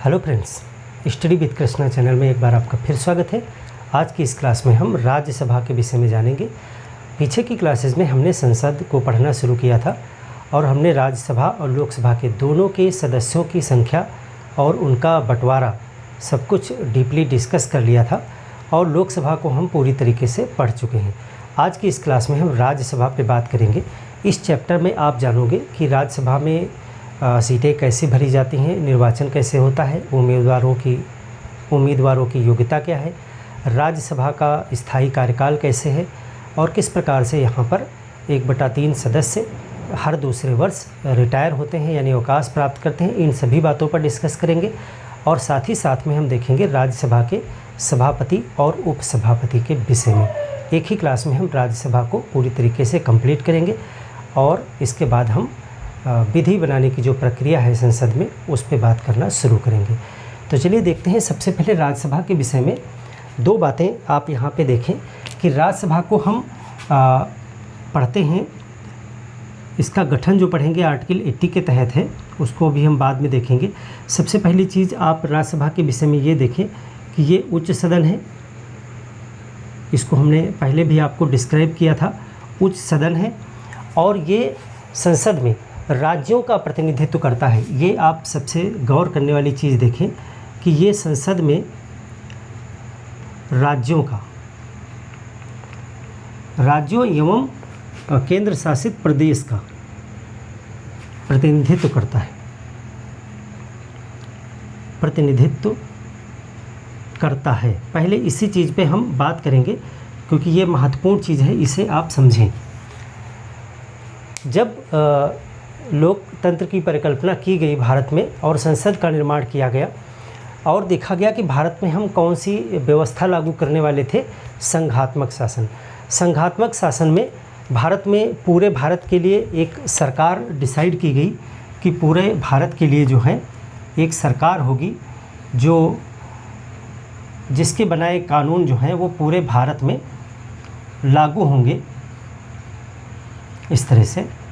Hello friends, study with Krishna channel में एक बार आपका फिर स्वागत है। आज की इस क्लास में हम राज्यसभा के विषय में जानेंगे। पीछे की क्लासेस में हमने संसद को पढ़ना शुरू किया था और हमने राज्यसभा और लोकसभा के दोनों के सदस्यों की संख्या और उनका बंटवारा सब कुछ डीपली डिस्कस कर लिया था और लोकसभा को हम पूरी तरीके से पढ़ चुके हैं। आज की इस क्लास में हम राज्यसभा पे बात करेंगे। इस चैप्टर में आप जानोगे कि राज्यसभा में सीटें कैसे भरी जाती हैं, निर्वाचन कैसे होता है, उम्मीदवारों की योग्यता क्या है, राज्यसभा का स्थायी कार्यकाल कैसे है और किस प्रकार से यहाँ पर 1/3 सदस्य हर दूसरे वर्ष रिटायर होते हैं यानी अवकाश प्राप्त करते हैं। इन सभी बातों पर डिस्कस करेंगे और साथ ही साथ में हम देखेंगे राज्यसभा के सभापति और उपसभापति के विषय में। एक ही क्लास में हम राज्यसभा को पूरी तरीके से कंप्लीट करेंगे और इसके बाद हम विधि बनाने की जो प्रक्रिया है संसद में उस पर बात करना शुरू करेंगे। तो चलिए देखते हैं। सबसे पहले राज्यसभा के विषय में दो बातें आप यहाँ पे देखें कि राज्यसभा को हम पढ़ते हैं। इसका गठन जो पढ़ेंगे आर्टिकल 80 के तहत है, उसको भी हम बाद में देखेंगे। सबसे पहली चीज़ आप राज्यसभा के विषय में ये देखें कि ये उच्च सदन है। इसको हमने पहले भी आपको डिस्क्राइब किया था, उच्च सदन है और ये संसद में राज्यों का प्रतिनिधित्व करता है। ये आप सबसे गौर करने वाली चीज़ देखें कि ये संसद में राज्यों एवं केंद्र शासित प्रदेश का प्रतिनिधित्व करता है। पहले इसी चीज़ पे हम बात करेंगे क्योंकि ये महत्वपूर्ण चीज़ है, इसे आप समझें। जब लोकतंत्र की परिकल्पना की गई भारत में और संसद का निर्माण किया गया और देखा गया कि भारत में हम कौन सी व्यवस्था लागू करने वाले थे, संघात्मक शासन। संघात्मक शासन में भारत में पूरे भारत के लिए एक सरकार डिसाइड की गई कि पूरे भारत के लिए जो है एक सरकार होगी जिसके बनाए कानून जो हैं वो पूरे भारत में लागू होंगे। इस तरह से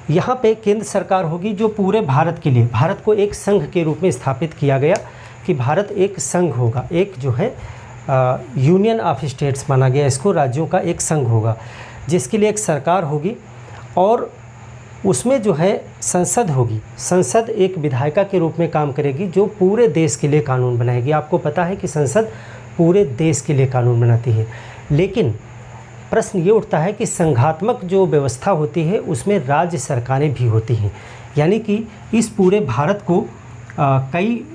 यहाँ पे केंद्र सरकार होगी जो पूरे भारत के लिए, भारत को एक संघ के रूप में स्थापित किया गया कि भारत एक संघ होगा, एक जो है यूनियन ऑफ स्टेट्स माना गया इसको, राज्यों का एक संघ होगा जिसके लिए एक सरकार होगी और उसमें जो है संसद होगी। संसद एक विधायिका के रूप में काम करेगी जो पूरे देश के लिए कानून बनाएगी। आपको पता है कि संसद पूरे देश के लिए कानून बनाती है, लेकिन प्रश्न ये उठता है कि संघात्मक जो व्यवस्था होती है उसमें राज्य सरकारें भी होती हैं, यानी कि इस पूरे भारत को कई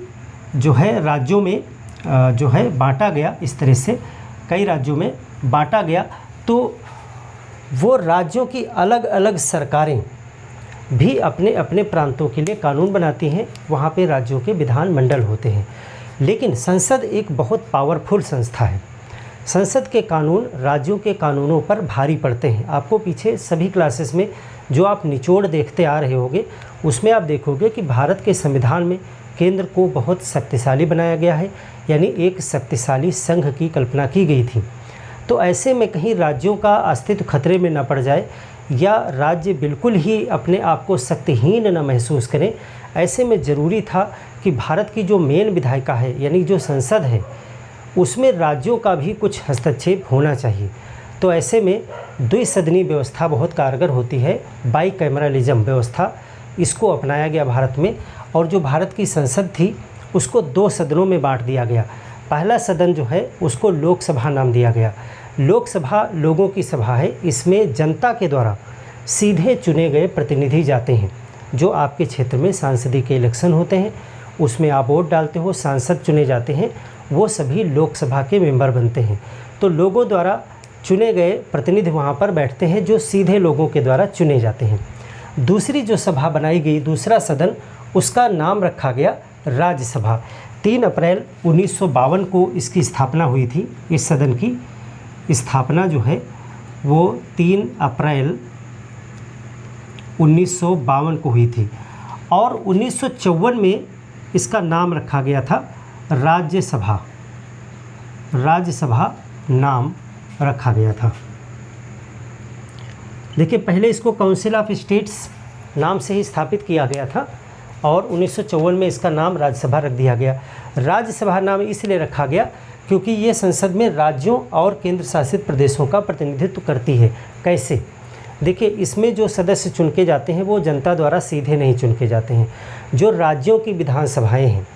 जो है राज्यों में जो है बांटा गया। इस तरह से कई राज्यों में बांटा गया तो वो राज्यों की अलग अलग सरकारें भी अपने अपने प्रांतों के लिए कानून बनाती हैं। वहाँ पे राज्यों के विधानमंडल होते हैं, लेकिन संसद एक बहुत पावरफुल संस्था है। संसद के कानून राज्यों के कानूनों पर भारी पड़ते हैं। आपको पीछे सभी क्लासेस में जो आप निचोड़ देखते आ रहे होंगे उसमें आप देखोगे कि भारत के संविधान में केंद्र को बहुत शक्तिशाली बनाया गया है, यानी एक शक्तिशाली संघ की कल्पना की गई थी। तो ऐसे में कहीं राज्यों का अस्तित्व खतरे में न पड़ जाए या राज्य बिल्कुल ही अपने आप को शक्तिहीन न महसूस करें, ऐसे में ज़रूरी था कि भारत की जो मेन विधायिका है यानी जो संसद है उसमें राज्यों का भी कुछ हस्तक्षेप होना चाहिए। तो ऐसे में द्विसदनीय व्यवस्था बहुत कारगर होती है। बाईकैमरलिज्म व्यवस्था इसको अपनाया गया भारत में और जो भारत की संसद थी उसको 2 सदनों में बांट दिया गया। पहला सदन जो है उसको लोकसभा नाम दिया गया। लोकसभा लोगों की सभा है, इसमें जनता के द्वारा सीधे चुने गए प्रतिनिधि जाते हैं। जो आपके क्षेत्र में सांसदीय के इलेक्शन होते हैं उसमें आप वोट डालते हो, सांसद चुने जाते हैं, वो सभी लोकसभा के मेंबर बनते हैं। तो लोगों द्वारा चुने गए प्रतिनिधि वहाँ पर बैठते हैं जो सीधे लोगों के द्वारा चुने जाते हैं। दूसरी जो सभा बनाई गई, दूसरा सदन, उसका नाम रखा गया राज्यसभा। 3 अप्रैल 1952 को इसकी स्थापना हुई थी। इस सदन की स्थापना जो है वो 3 अप्रैल 1952 को हुई थी और 1954 में इसका नाम रखा गया था राज्यसभा। राज्यसभा नाम रखा गया था। देखिए, पहले इसको काउंसिल ऑफ स्टेट्स नाम से ही स्थापित किया गया था और 1954 में इसका नाम राज्यसभा रख दिया गया। राज्यसभा नाम इसलिए रखा गया क्योंकि ये संसद में राज्यों और केंद्र शासित प्रदेशों का प्रतिनिधित्व करती है। कैसे? देखिए, इसमें जो सदस्य चुन के जाते हैं वो जनता द्वारा सीधे नहीं चुन के जाते हैं। जो राज्यों की विधानसभाएं हैं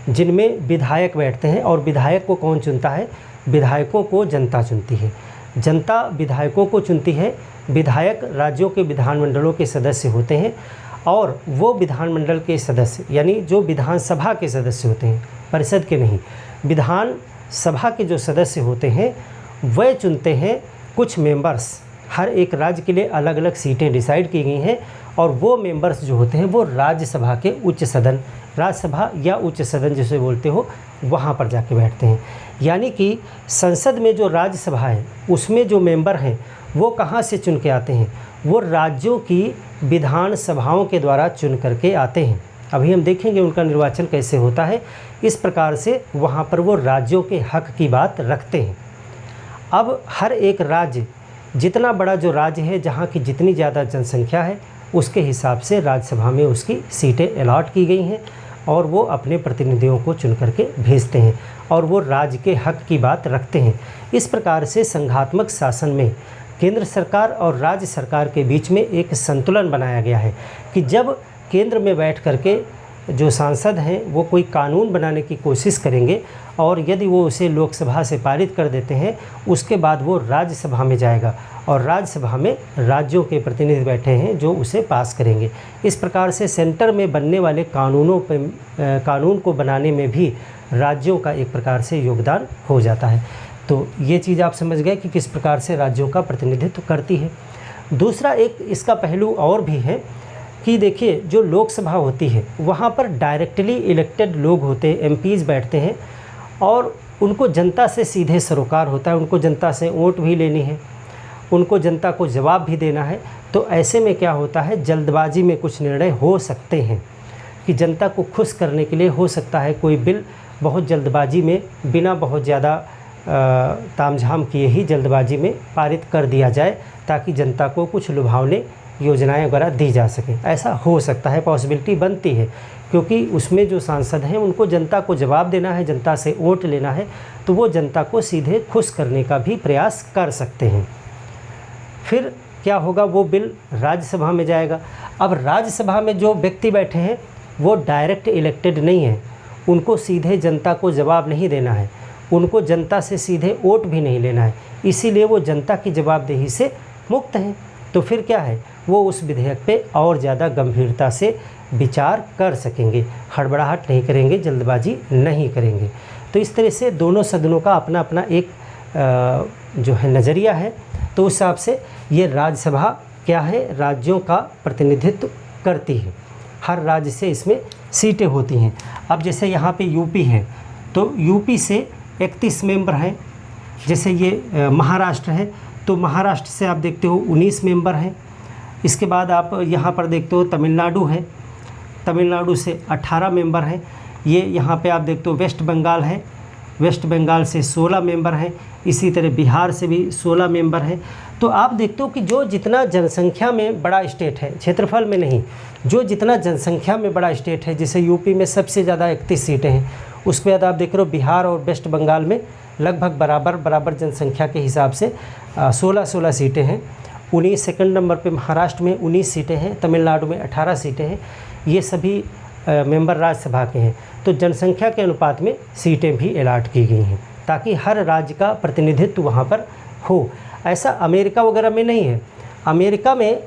जिनमें विधायक बैठते हैं, और विधायक को कौन चुनता है? विधायकों को जनता चुनती है। जनता विधायकों को चुनती है। विधायक राज्यों के विधानमंडलों के सदस्य होते हैं, और वो विधानमंडल के सदस्य यानी जो विधानसभा के सदस्य होते हैं, परिषद के नहीं, विधानसभा के जो सदस्य होते हैं वह चुनते हैं कुछ मेंबर्स। हर एक राज्य के लिए अलग अलग सीटें डिसाइड की गई हैं, और वो मेंबर्स जो होते हैं वो राज्यसभा के उच्च सदन, राज्यसभा या उच्च सदन जिसे बोलते हो, वहाँ पर जाके बैठते हैं। यानी कि संसद में जो राज्यसभा है उसमें जो मेंबर हैं वो कहाँ से चुन के आते हैं? वो राज्यों की विधानसभाओं के द्वारा चुन करके आते हैं। अभी हम देखेंगे उनका निर्वाचन कैसे होता है। इस प्रकार से वहाँ पर वो राज्यों के हक की बात रखते हैं। अब हर एक राज्य, जितना बड़ा जो राज्य है, जहाँ की जितनी ज़्यादा जनसंख्या है, उसके हिसाब से राज्यसभा में उसकी सीटें अलॉट की गई हैं, और वो अपने प्रतिनिधियों को चुन करके भेजते हैं, और वो राज्य के हक की बात रखते हैं। इस प्रकार से संघात्मक शासन में केंद्र सरकार और राज्य सरकार के बीच में एक संतुलन बनाया गया है कि जब केंद्र में बैठ करके जो सांसद हैं वो कोई कानून बनाने की कोशिश करेंगे, और यदि वो उसे लोकसभा से पारित कर देते हैं, उसके बाद वो राज्यसभा में जाएगा, और राज्यसभा में राज्यों के प्रतिनिधि बैठे हैं जो उसे पास करेंगे। इस प्रकार से सेंटर में बनने वाले कानून को बनाने में भी राज्यों का एक प्रकार से योगदान हो जाता है। तो ये चीज़ आप समझ गए कि किस प्रकार से राज्यों का प्रतिनिधित्व करती है। दूसरा एक इसका पहलू और भी है कि देखिए, जो लोकसभा होती है वहाँ पर डायरेक्टली इलेक्टेड लोग होते हैं, एमपीज़ बैठते हैं, और उनको जनता से सीधे सरोकार होता है। उनको जनता से वोट भी लेनी है, उनको जनता को जवाब भी देना है। तो ऐसे में क्या होता है, जल्दबाजी में कुछ निर्णय हो सकते हैं कि जनता को खुश करने के लिए हो सकता है कोई बिल बहुत जल्दबाजी में, बिना बहुत ज़्यादा तामझाम किए ही जल्दबाजी में पारित कर दिया जाए, ताकि जनता को कुछ लुभावने योजनाएं वगैरह दी जा सकें। ऐसा हो सकता है, पॉसिबिलिटी बनती है, क्योंकि उसमें जो सांसद हैं उनको जनता को जवाब देना है, जनता से वोट लेना है, तो वो जनता को सीधे खुश करने का भी प्रयास कर सकते हैं। फिर क्या होगा, वो बिल राज्यसभा में जाएगा। अब राज्यसभा में जो व्यक्ति बैठे हैं वो डायरेक्ट इलेक्टेड नहीं है, उनको सीधे जनता को जवाब नहीं देना है, उनको जनता से सीधे वोट भी नहीं लेना है, इसीलिए वो जनता की जवाबदेही से मुक्त हैं। तो फिर क्या है, वो उस विधेयक पे और ज़्यादा गंभीरता से विचार कर सकेंगे, हड़बड़ाहट नहीं करेंगे, जल्दबाजी नहीं करेंगे। तो इस तरह से दोनों सदनों का अपना अपना एक जो है नज़रिया है। तो उस हिसाब से ये राज्यसभा क्या है, राज्यों का प्रतिनिधित्व करती है। हर राज्य से इसमें सीटें होती हैं। अब जैसे यहाँ पे यूपी है, तो यूपी से 31 मेंबर हैं। जैसे ये महाराष्ट्र है, तो महाराष्ट्र से आप देखते हो 19 मेंबर हैं। इसके बाद आप यहाँ पर देखते हो तमिलनाडु है, तमिलनाडु से 18 मेंबर हैं। ये यहाँ पे आप देखते हो वेस्ट बंगाल है, वेस्ट बंगाल से 16 मेंबर हैं। इसी तरह बिहार से भी 16 मेंबर हैं। तो आप देखते हो कि जो जितना जनसंख्या में बड़ा स्टेट है, क्षेत्रफल में नहीं, जो जितना जनसंख्या में बड़ा स्टेट है, जैसे यूपी में सबसे ज़्यादा 31 सीटें हैं, उसके बाद आप देख रहे हो बिहार और वेस्ट बंगाल में लगभग बराबर जनसंख्या के हिसाब से 16 सीटें हैं। 19 सेकंड नंबर पे महाराष्ट्र में 19 सीटें हैं, तमिलनाडु में 18 सीटें हैं। ये सभी मेंबर राज्यसभा के हैं। तो जनसंख्या के अनुपात में सीटें भी अलॉट की गई हैं, ताकि हर राज्य का प्रतिनिधित्व वहाँ पर हो। ऐसा अमेरिका वगैरह में नहीं है। अमेरिका में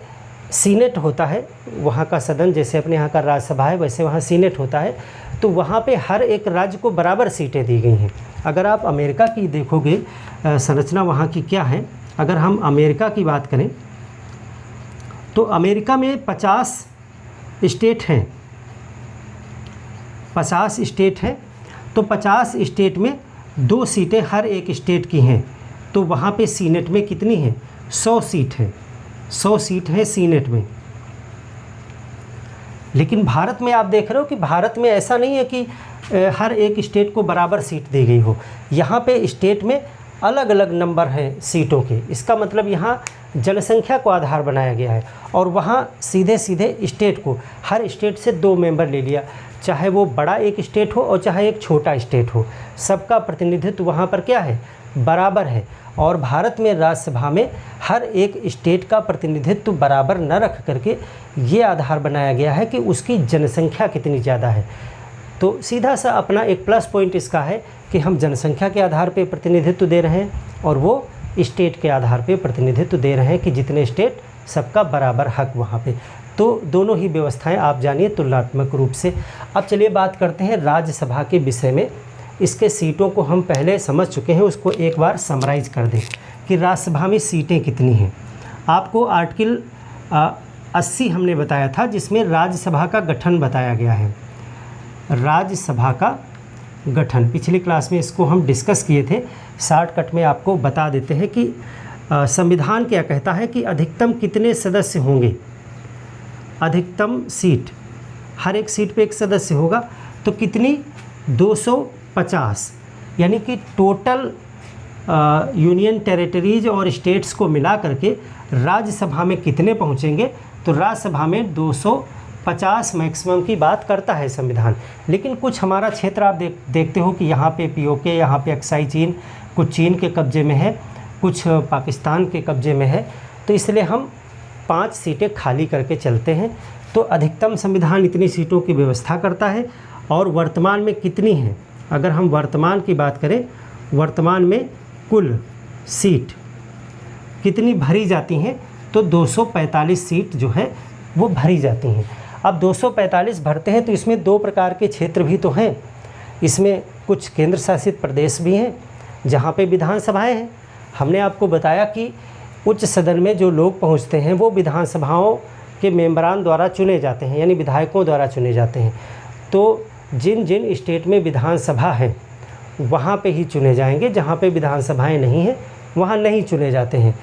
सीनेट होता है, वहाँ का सदन, जैसे अपने यहाँ का राज्यसभा है वैसे वहाँ सीनेट होता है। तो वहाँ पे हर एक राज्य को बराबर सीटें दी गई हैं। अगर आप अमेरिका की देखोगे संरचना वहाँ की क्या है, अगर हम अमेरिका की बात करें तो अमेरिका में 50 स्टेट हैं, 50 स्टेट हैं। तो 50 स्टेट में 2 सीटें हर एक स्टेट की हैं। तो वहाँ पे सीनेट में कितनी हैं, 100 सीट है, 100 सीट है सीनेट में। लेकिन भारत में आप देख रहे हो कि भारत में ऐसा नहीं है कि हर एक स्टेट को बराबर सीट दी गई हो। यहाँ पे स्टेट में अलग अलग नंबर हैं सीटों के। इसका मतलब यहाँ जनसंख्या को आधार बनाया गया है और वहाँ सीधे सीधे स्टेट को, हर स्टेट से 2 मेंबर ले लिया, चाहे वो बड़ा एक स्टेट हो और चाहे एक छोटा स्टेट हो, सबका प्रतिनिधित्व वहाँ पर क्या है, बराबर है। और भारत में राज्यसभा में हर एक स्टेट का प्रतिनिधित्व बराबर न रख करके ये आधार बनाया गया है कि उसकी जनसंख्या कितनी ज़्यादा है। तो सीधा सा अपना एक प्लस पॉइंट इसका है कि हम जनसंख्या के आधार पे प्रतिनिधित्व दे रहे हैं और वो स्टेट के आधार पे प्रतिनिधित्व दे रहे हैं कि जितने स्टेट सबका बराबर हक वहाँ पे। तो दोनों ही व्यवस्थाएं आप जानिए तुलनात्मक रूप से। अब चलिए बात करते हैं राज्यसभा के विषय में। इसके सीटों को हम पहले समझ चुके हैं, उसको एक बार समराइज़ कर दें कि राज्यसभा में सीटें कितनी हैं। आपको आर्टिकल 80 हमने बताया था जिसमें राज्यसभा का गठन बताया गया है। राज्यसभा का गठन पिछली क्लास में इसको हम डिस्कस किए थे, शॉर्टकट में आपको बता देते हैं कि संविधान क्या कहता है कि अधिकतम कितने सदस्य होंगे। अधिकतम सीट, हर एक सीट पे एक सदस्य होगा, तो कितनी, 250, यानी कि टोटल यूनियन टेरिटरीज और स्टेट्स को मिला करके राज्यसभा में कितने पहुंचेंगे, तो राज्यसभा में 250 मैक्सिमम की बात करता है संविधान। लेकिन कुछ हमारा क्षेत्र आप देखते हो कि यहाँ पे पीओके, यहाँ पे अक्साई चीन, कुछ चीन के कब्जे में है, कुछ पाकिस्तान के कब्जे में है, तो इसलिए हम 5 सीटें खाली करके चलते हैं। तो अधिकतम संविधान इतनी सीटों की व्यवस्था करता है। और वर्तमान में कितनी हैं, अगर हम वर्तमान की बात करें, वर्तमान में कुल सीट कितनी भरी जाती हैं, तो 245 सीट जो है वो भरी जाती हैं। अब 245 भरते हैं तो इसमें 2 प्रकार के क्षेत्र भी तो हैं। इसमें कुछ केंद्र शासित प्रदेश भी हैं जहाँ पे विधानसभाएं हैं। हमने आपको बताया कि उच्च सदन में जो लोग पहुँचते हैं वो विधानसभाओं के मेंबरान द्वारा चुने जाते हैं, यानी विधायकों द्वारा चुने जाते हैं। तो जिन जिन स्टेट में विधानसभा है वहाँ पे ही चुने जाएंगे, जहाँ पे विधानसभाएं नहीं हैं वहाँ नहीं चुने जाते हैं।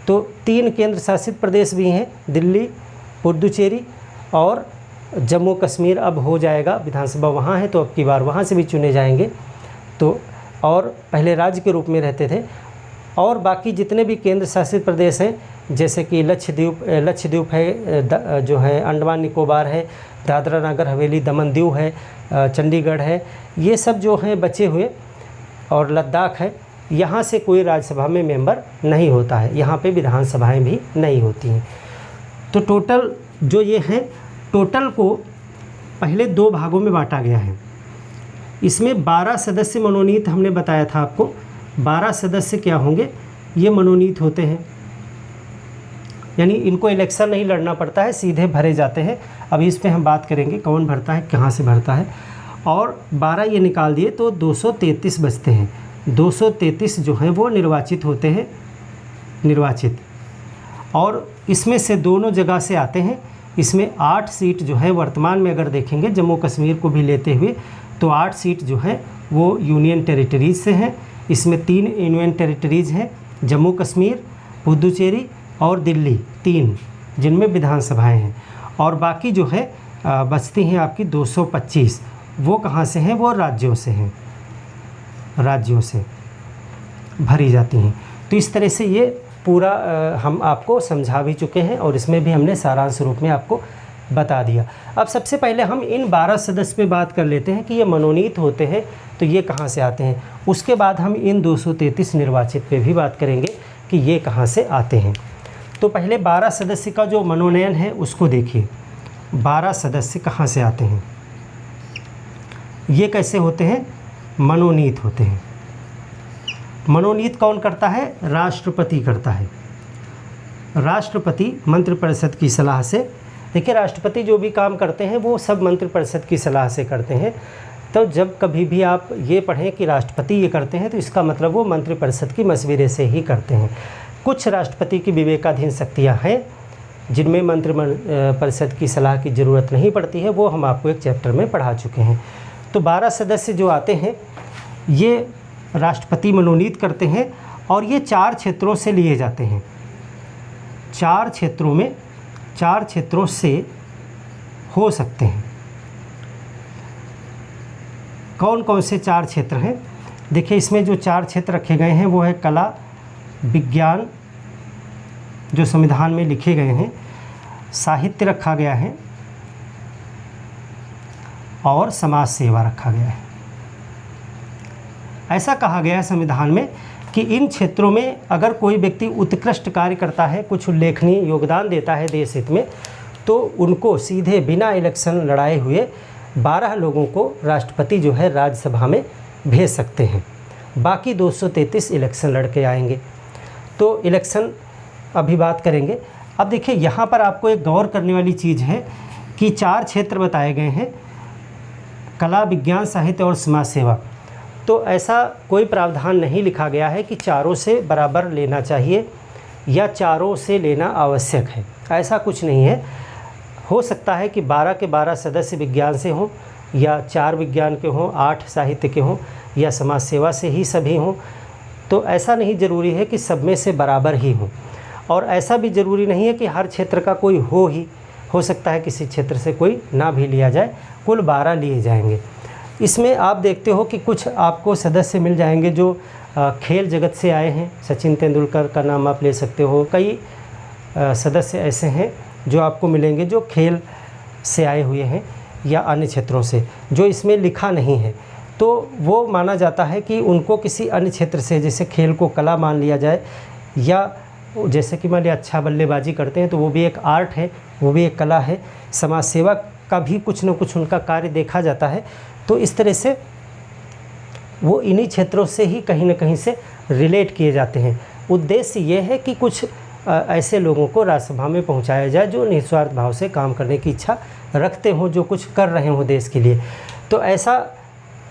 तो 3 केंद्र शासित प्रदेश भी हैं, दिल्ली, पुडुचेरी और जम्मू कश्मीर अब हो जाएगा, विधानसभा वहाँ है तो अब की बार वहाँ से भी चुने जाएंगे। तो और पहले राज्य के रूप में रहते थे। और बाकी जितने भी केंद्र शासित प्रदेश हैं, जैसे कि लक्षद्वीप है, जो है अंडमान निकोबार है, दादरा नगर हवेली, दमन दीव है, चंडीगढ़ है, ये सब जो हैं बचे हुए, और लद्दाख है, यहाँ से कोई राज्यसभा में मेंबर नहीं होता है, यहाँ पे विधानसभाएं भी नहीं होती हैं। तो टोटल जो ये हैं, टोटल को पहले 2 भागों में बांटा गया है। इसमें 12 सदस्य मनोनीत हमने बताया था आपको। 12 सदस्य क्या होंगे, ये मनोनीत होते हैं, यानी इनको इलेक्शन नहीं लड़ना पड़ता है, सीधे भरे जाते हैं। अभी इस पर हम बात करेंगे कौन भरता है, कहाँ से भरता है। और 12 ये निकाल दिए तो 233 बचते हैं। 233 जो हैं वो निर्वाचित होते हैं, निर्वाचित। और इसमें से दोनों जगह से आते हैं। इसमें 8 सीट जो है वर्तमान में अगर देखेंगे जम्मू कश्मीर को भी लेते हुए, तो 8 सीट जो है वो यूनियन टेरिटरीज से हैं। इसमें 3 यूनियन टेरिटरीज हैं, जम्मू कश्मीर, पुडुचेरी और दिल्ली, 3 जिनमें विधानसभाएं हैं। और बाकी जो है बचती हैं आपकी 225, वो कहाँ से हैं, वो राज्यों से हैं, राज्यों से भरी जाती हैं। तो इस तरह से ये पूरा हम आपको समझा भी चुके हैं और इसमें भी हमने सारांश रूप में आपको बता दिया। अब सबसे पहले हम इन 12 सदस्य पे बात कर लेते हैं कि ये मनोनीत होते हैं तो ये कहाँ से आते हैं। उसके बाद हम इन 233 निर्वाचित पे भी बात करेंगे कि ये कहाँ से आते हैं। तो पहले 12 सदस्य का जो मनोनयन है उसको देखिए। 12 सदस्य कहाँ से आते हैं, ये कैसे होते हैं, मनोनीत होते हैं। मनोनीत कौन करता है, राष्ट्रपति करता है। राष्ट्रपति मंत्रिपरिषद की सलाह से, देखिए राष्ट्रपति जो भी काम करते हैं वो सब मंत्रिपरिषद की सलाह से करते हैं। तो जब कभी भी आप ये पढ़ें कि राष्ट्रपति ये करते हैं तो इसका मतलब वो मंत्रिपरिषद की मशवरे से ही करते हैं। कुछ राष्ट्रपति की विवेकाधीन शक्तियाँ हैं जिनमें मंत्रिपरिषद की सलाह की ज़रूरत नहीं पड़ती है, वो हम आपको एक चैप्टर में पढ़ा चुके हैं। तो 12 सदस्य जो आते हैं ये राष्ट्रपति मनोनीत करते हैं और ये 4 क्षेत्रों से लिए जाते हैं। 4 क्षेत्रों में, 4 क्षेत्रों से हो सकते हैं। कौन कौन से 4 क्षेत्र हैं, देखिए इसमें जो 4 क्षेत्र रखे गए हैं वो है कला, विज्ञान, जो संविधान में लिखे गए हैं, साहित्य रखा गया है और समाज सेवा रखा गया है। ऐसा कहा गया है संविधान में कि इन क्षेत्रों में अगर कोई व्यक्ति उत्कृष्ट कार्य करता है, कुछ उल्लेखनीय योगदान देता है देश हित में, तो उनको सीधे बिना इलेक्शन लड़ाए हुए 12 लोगों को राष्ट्रपति जो है राज्यसभा में भेज सकते हैं। बाकी 233 इलेक्शन लड़के आएंगे। तो इलेक्शन अभी बात करेंगे। अब देखिए यहाँ पर आपको एक गौर करने वाली चीज़ है कि 4 क्षेत्र बताए गए हैं, कला, विज्ञान, साहित्य और समाज सेवा। तो ऐसा कोई प्रावधान नहीं लिखा गया है कि चारों से बराबर लेना चाहिए या चारों से लेना आवश्यक है, ऐसा कुछ नहीं है। हो सकता है कि 12 के 12 सदस्य विज्ञान से हों या 4 विज्ञान के हों, 8 साहित्य के हों या समाज सेवा से ही सभी हों। तो ऐसा नहीं ज़रूरी है कि सब में से बराबर ही हों, और ऐसा भी ज़रूरी नहीं है कि हर क्षेत्र का कोई हो सकता है किसी क्षेत्र से कोई ना भी लिया जाए, कुल 12 लिए जाएंगे। इसमें आप देखते हो कि कुछ आपको सदस्य मिल जाएंगे जो खेल जगत से आए हैं। सचिन तेंदुलकर का नाम आप ले सकते हो। कई सदस्य ऐसे हैं जो आपको मिलेंगे जो खेल से आए हुए हैं या अन्य क्षेत्रों से, जो इसमें लिखा नहीं है। तो वो माना जाता है कि उनको किसी अन्य क्षेत्र से, जैसे खेल को कला मान लिया जाए, या जैसे कि मान लिया अच्छा बल्लेबाजी करते हैं तो वो भी एक आर्ट है, वो भी एक कला है। समाज सेवा का भी कुछ न कुछ उनका कार्य देखा जाता है। तो इस तरह से वो इन्हीं क्षेत्रों से ही कहीं न कहीं से रिलेट किए जाते हैं। उद्देश्य ये है कि कुछ ऐसे लोगों को राज्यसभा में पहुंचाया जाए जो निस्वार्थ भाव से काम करने की इच्छा रखते हों, जो कुछ कर रहे हों देश के लिए। तो ऐसा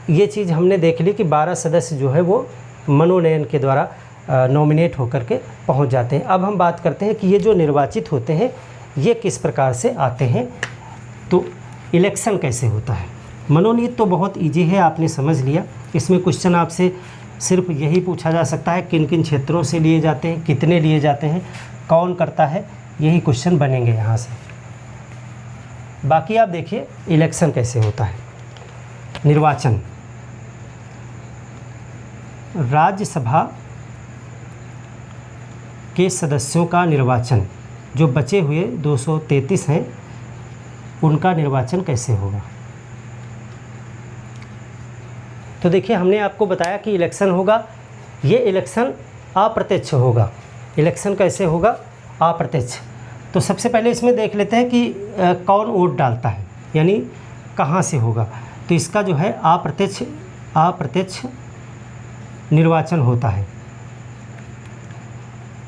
ये चीज़ हमने देख ली कि 12 सदस्य जो है वो मनोनयन के द्वारा नॉमिनेट होकर के पहुंच जाते हैं। अब हम बात करते हैं कि ये जो निर्वाचित होते हैं ये किस प्रकार से आते हैं। तो इलेक्शन कैसे होता है। मनोनीत तो बहुत इजी है, आपने समझ लिया। इसमें क्वेश्चन आपसे सिर्फ यही पूछा जा सकता है किन किन क्षेत्रों से लिए जाते हैं, कितने लिए जाते हैं, कौन करता है, यही क्वेश्चन बनेंगे यहाँ से। बाकी आप देखिए इलेक्शन कैसे होता है। निर्वाचन, राज्यसभा के सदस्यों का निर्वाचन, जो बचे हुए 233 हैं उनका निर्वाचन कैसे होगा। तो देखिए हमने आपको बताया कि इलेक्शन होगा। ये इलेक्शन अप्रत्यक्ष होगा। इलेक्शन कैसे होगा, अप्रत्यक्ष। तो सबसे पहले इसमें देख लेते हैं कि कौन वोट डालता है, यानी कहाँ से होगा। तो इसका जो है अप्रत्यक्ष निर्वाचन होता है,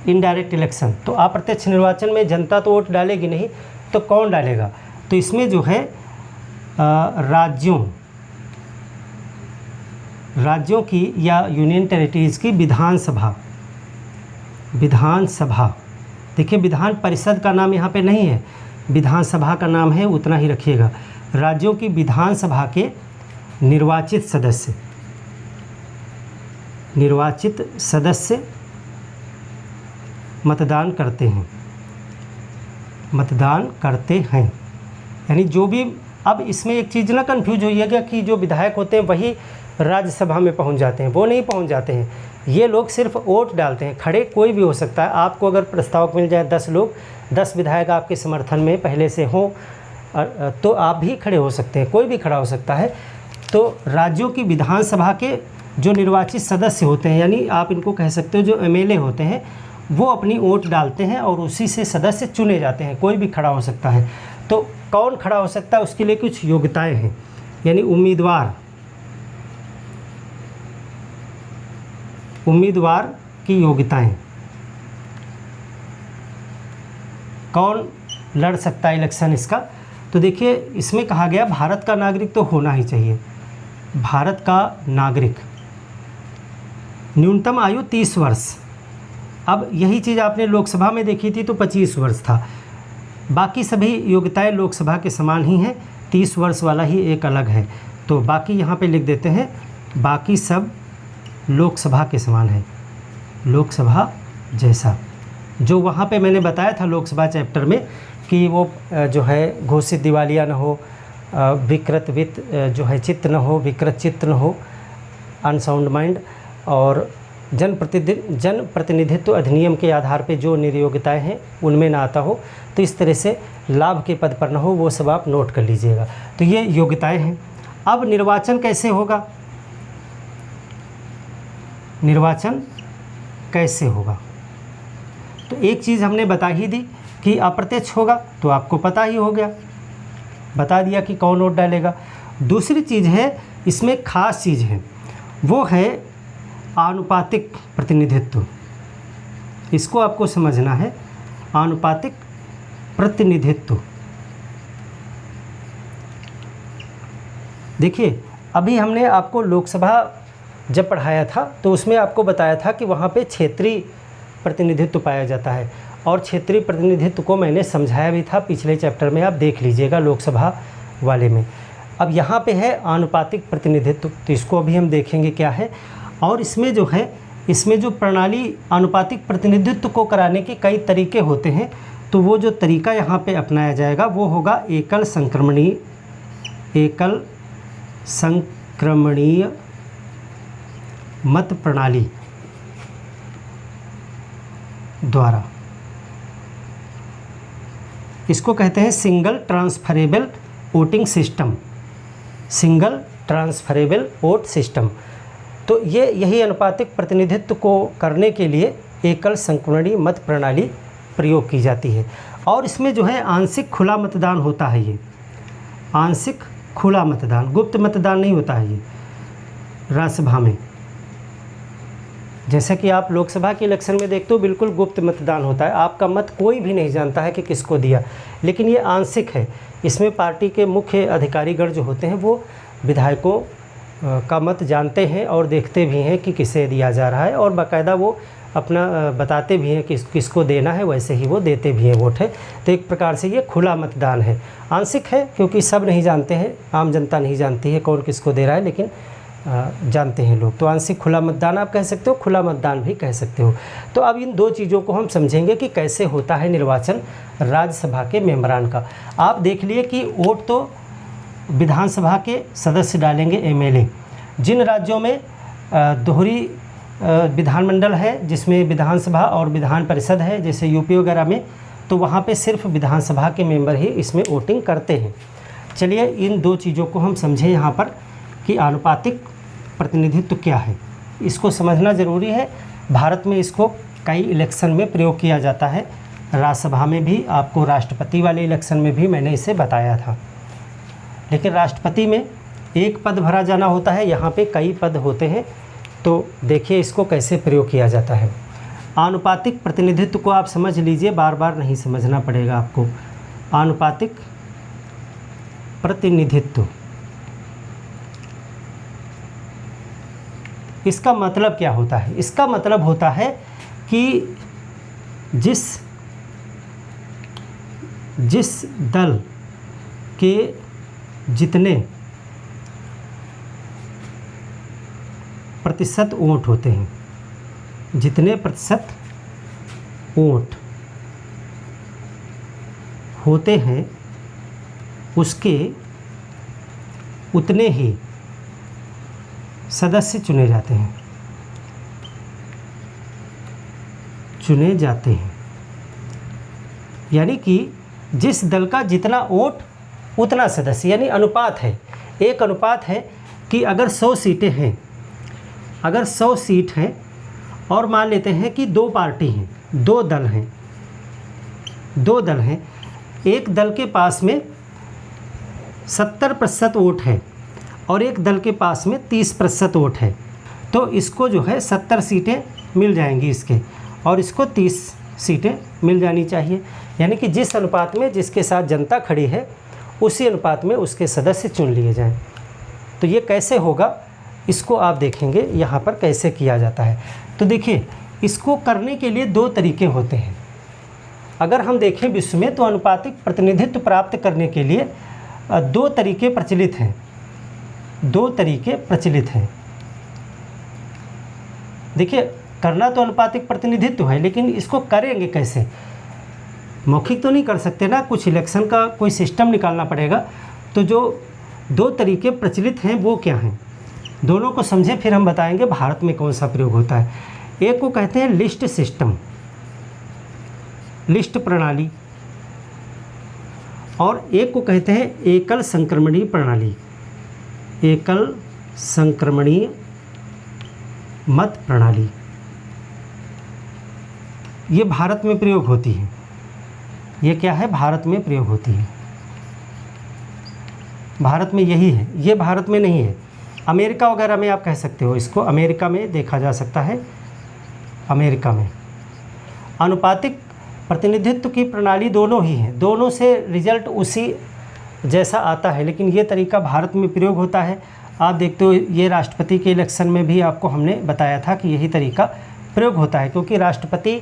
इनडायरेक्ट इलेक्शन। तो अप्रत्यक्ष निर्वाचन में जनता तो वोट डालेगी नहीं, तो कौन डालेगा। तो इसमें जो है राज्यों की या यूनियन टेरिटरीज़ की विधानसभा। देखिए विधान परिषद का नाम यहाँ पे नहीं है, विधानसभा का नाम है, उतना ही रखिएगा। राज्यों की विधानसभा के निर्वाचित सदस्य मतदान करते हैं। यानी जो भी, अब इसमें एक चीज़ ना कन्फ्यूज होइएगा कि जो विधायक होते हैं वही राज्यसभा में पहुंच जाते हैं, वो नहीं पहुंच जाते हैं। ये लोग सिर्फ वोट डालते हैं। खड़े कोई भी हो सकता है। आपको अगर प्रस्ताव मिल जाए 10 लोग, 10 विधायक आपके समर्थन में पहले से हों, तो आप भी खड़े हो सकते हैं, कोई भी खड़ा हो सकता है। तो राज्यों की विधानसभा के जो निर्वाचित सदस्य होते हैं, यानी आप इनको कह सकते हो जो MLA होते हैं, वो अपनी वोट डालते हैं और उसी से सदस्य चुने जाते हैं। कोई भी खड़ा हो सकता है। तो कौन खड़ा हो सकता है, उसके लिए कुछ योग्यताएं हैं। यानी उम्मीदवार की योग्यताएं, कौन लड़ सकता है इलेक्शन इसका। तो देखिए इसमें कहा गया भारत का नागरिक तो होना ही चाहिए। भारत का नागरिक, न्यूनतम आयु 30 वर्ष। अब यही चीज़ आपने लोकसभा में देखी थी तो 25 वर्ष था। बाकी सभी योग्यताएं लोकसभा के समान ही हैं, 30 वर्ष वाला ही एक अलग है। तो बाकी यहाँ पे लिख देते हैं, बाकी सब लोकसभा के समान है, लोकसभा जैसा। जो वहाँ पे मैंने बताया था लोकसभा चैप्टर में कि वो जो है घोषित दिवालिया न हो, विकृत वित्त जो है चित्त न हो, विकृत चित्त न हो, अनसाउंड माइंड, और जनप्रतिनिधित्व अधिनियम के आधार पे जो निर्योग्यताएं हैं उनमें ना आता हो, तो इस तरह से लाभ के पद पर ना हो, वो सब आप नोट कर लीजिएगा। तो ये योग्यताएं हैं। अब निर्वाचन कैसे होगा, निर्वाचन कैसे होगा, तो एक चीज़ हमने बता ही दी कि अप्रत्यक्ष होगा, तो आपको पता ही हो गया, बता दिया कि कौन वोट डालेगा। दूसरी चीज़ है, इसमें खास चीज़ है, वो है आनुपातिक प्रतिनिधित्व। इसको आपको समझना है, आनुपातिक प्रतिनिधित्व। देखिए, अभी हमने आपको लोकसभा जब पढ़ाया था तो उसमें आपको बताया था कि वहाँ पे क्षेत्रीय प्रतिनिधित्व पाया जाता है, और क्षेत्रीय प्रतिनिधित्व को मैंने समझाया भी था पिछले चैप्टर में, आप देख लीजिएगा लोकसभा वाले में। अब यहाँ पे है आनुपातिक प्रतिनिधित्व, तो इसको अभी हम देखेंगे क्या है। और इसमें जो है, इसमें जो प्रणाली आनुपातिक प्रतिनिधित्व को कराने के कई तरीके होते हैं, तो वो जो तरीका यहाँ पे अपनाया जाएगा वो होगा एकल संक्रमणीय मत प्रणाली द्वारा। इसको कहते हैं single transferable voting system, single transferable vote system. तो ये यही आनुपातिक प्रतिनिधित्व को करने के लिए एकल संक्रमणीय मत प्रणाली प्रयोग की जाती है। और इसमें जो है आंशिक खुला मतदान होता है, ये आंशिक खुला मतदान, गुप्त मतदान नहीं होता है ये राज्यसभा में। जैसा कि आप लोकसभा के इलेक्शन में देखते हो बिल्कुल गुप्त मतदान होता है, आपका मत कोई भी नहीं जानता है कि किसको दिया, लेकिन ये आंशिक है। इसमें पार्टी के मुख्य अधिकारीगण जो होते हैं वो विधायकों का मत जानते हैं और देखते भी हैं कि किसे दिया जा रहा है, और बाकायदा वो अपना बताते भी हैं कि किसको देना है, वैसे ही वो देते भी हैं वोट है। तो एक प्रकार से ये खुला मतदान है, आंशिक है क्योंकि सब नहीं जानते हैं, आम जनता नहीं जानती है कौन किसको दे रहा है, लेकिन जानते हैं लोग। तो आंशिक खुला मतदान आप कह सकते हो, खुला मतदान भी कह सकते हो। तो अब इन दो चीज़ों को हम समझेंगे कि कैसे होता है निर्वाचन राज्यसभा के मेंबरान का। आप देख लिए कि वोट तो विधानसभा के सदस्य डालेंगे, एमएलए। जिन राज्यों में दोहरी विधानमंडल है, जिसमें विधानसभा और विधान परिषद है, जैसे यूपी वगैरह में, तो वहाँ पे सिर्फ विधानसभा के मेंबर ही इसमें वोटिंग करते हैं। चलिए इन दो चीज़ों को हम समझें यहाँ पर कि आनुपातिक प्रतिनिधित्व क्या है, इसको समझना ज़रूरी है। भारत में इसको कई इलेक्शन में प्रयोग किया जाता है, राज्यसभा में भी, आपको राष्ट्रपति वाले इलेक्शन में भी मैंने इसे बताया था। लेकिन राष्ट्रपति में एक पद भरा जाना होता है, यहाँ पे कई पद होते हैं। तो देखिए इसको कैसे प्रयोग किया जाता है। आनुपातिक प्रतिनिधित्व को आप समझ लीजिए, बार बार नहीं समझना पड़ेगा आपको। आनुपातिक प्रतिनिधित्व, इसका मतलब क्या होता है? इसका मतलब होता है कि जिस दल के जितने प्रतिशत वोट होते हैं, जितने प्रतिशत वोट होते हैं उसके उतने ही सदस्य चुने जाते हैं। यानी कि जिस दल का जितना वोट उतना सदस्य, यानी अनुपात है, एक अनुपात है कि अगर 100 सीटें हैं, अगर 100 सीट हैं और मान लेते हैं कि दो पार्टी हैं, दो दल हैं, एक दल के पास में 70% वोट है और एक दल के पास में 30% वोट है, तो इसको जो है 70 सीटें मिल जाएंगी इसके, और इसको 30 सीटें मिल जानी चाहिए। यानी कि जिस अनुपात में जिसके साथ जनता खड़ी है उसी अनुपात में उसके सदस्य चुन लिए जाएं। तो ये कैसे होगा इसको आप देखेंगे यहाँ पर कैसे किया जाता है। तो देखिए इसको करने के लिए दो तरीके होते हैं। अगर हम देखें विश्व में तो आनुपातिक प्रतिनिधित्व प्राप्त करने के लिए दो तरीके प्रचलित हैं। देखिए करना तो आनुपातिक प्रतिनिधित्व है, लेकिन इसको करेंगे कैसे? मौखिक तो नहीं कर सकते ना, कुछ इलेक्शन का कोई सिस्टम निकालना पड़ेगा। तो जो दो तरीके प्रचलित हैं वो क्या हैं? दोनों को समझे फिर हम बताएंगे भारत में कौन सा प्रयोग होता है। एक को कहते हैं लिस्ट सिस्टम, लिस्ट प्रणाली, और एक को कहते हैं एकल संक्रमणीय प्रणाली, एकल संक्रमणीय मत प्रणाली। ये भारत में प्रयोग होती है। ये क्या है? भारत में प्रयोग होती है। भारत में यही है, ये भारत में नहीं है। अमेरिका वगैरह में आप कह सकते हो इसको, अमेरिका में देखा जा सकता है। अमेरिका में अनुपातिक प्रतिनिधित्व की प्रणाली दोनों ही हैं, दोनों से रिजल्ट उसी जैसा आता है, लेकिन ये तरीका भारत में प्रयोग होता है। आप देखते हो ये राष्ट्रपति के इलेक्शन में भी आपको हमने बताया था कि यही तरीका प्रयोग होता है, क्योंकि राष्ट्रपति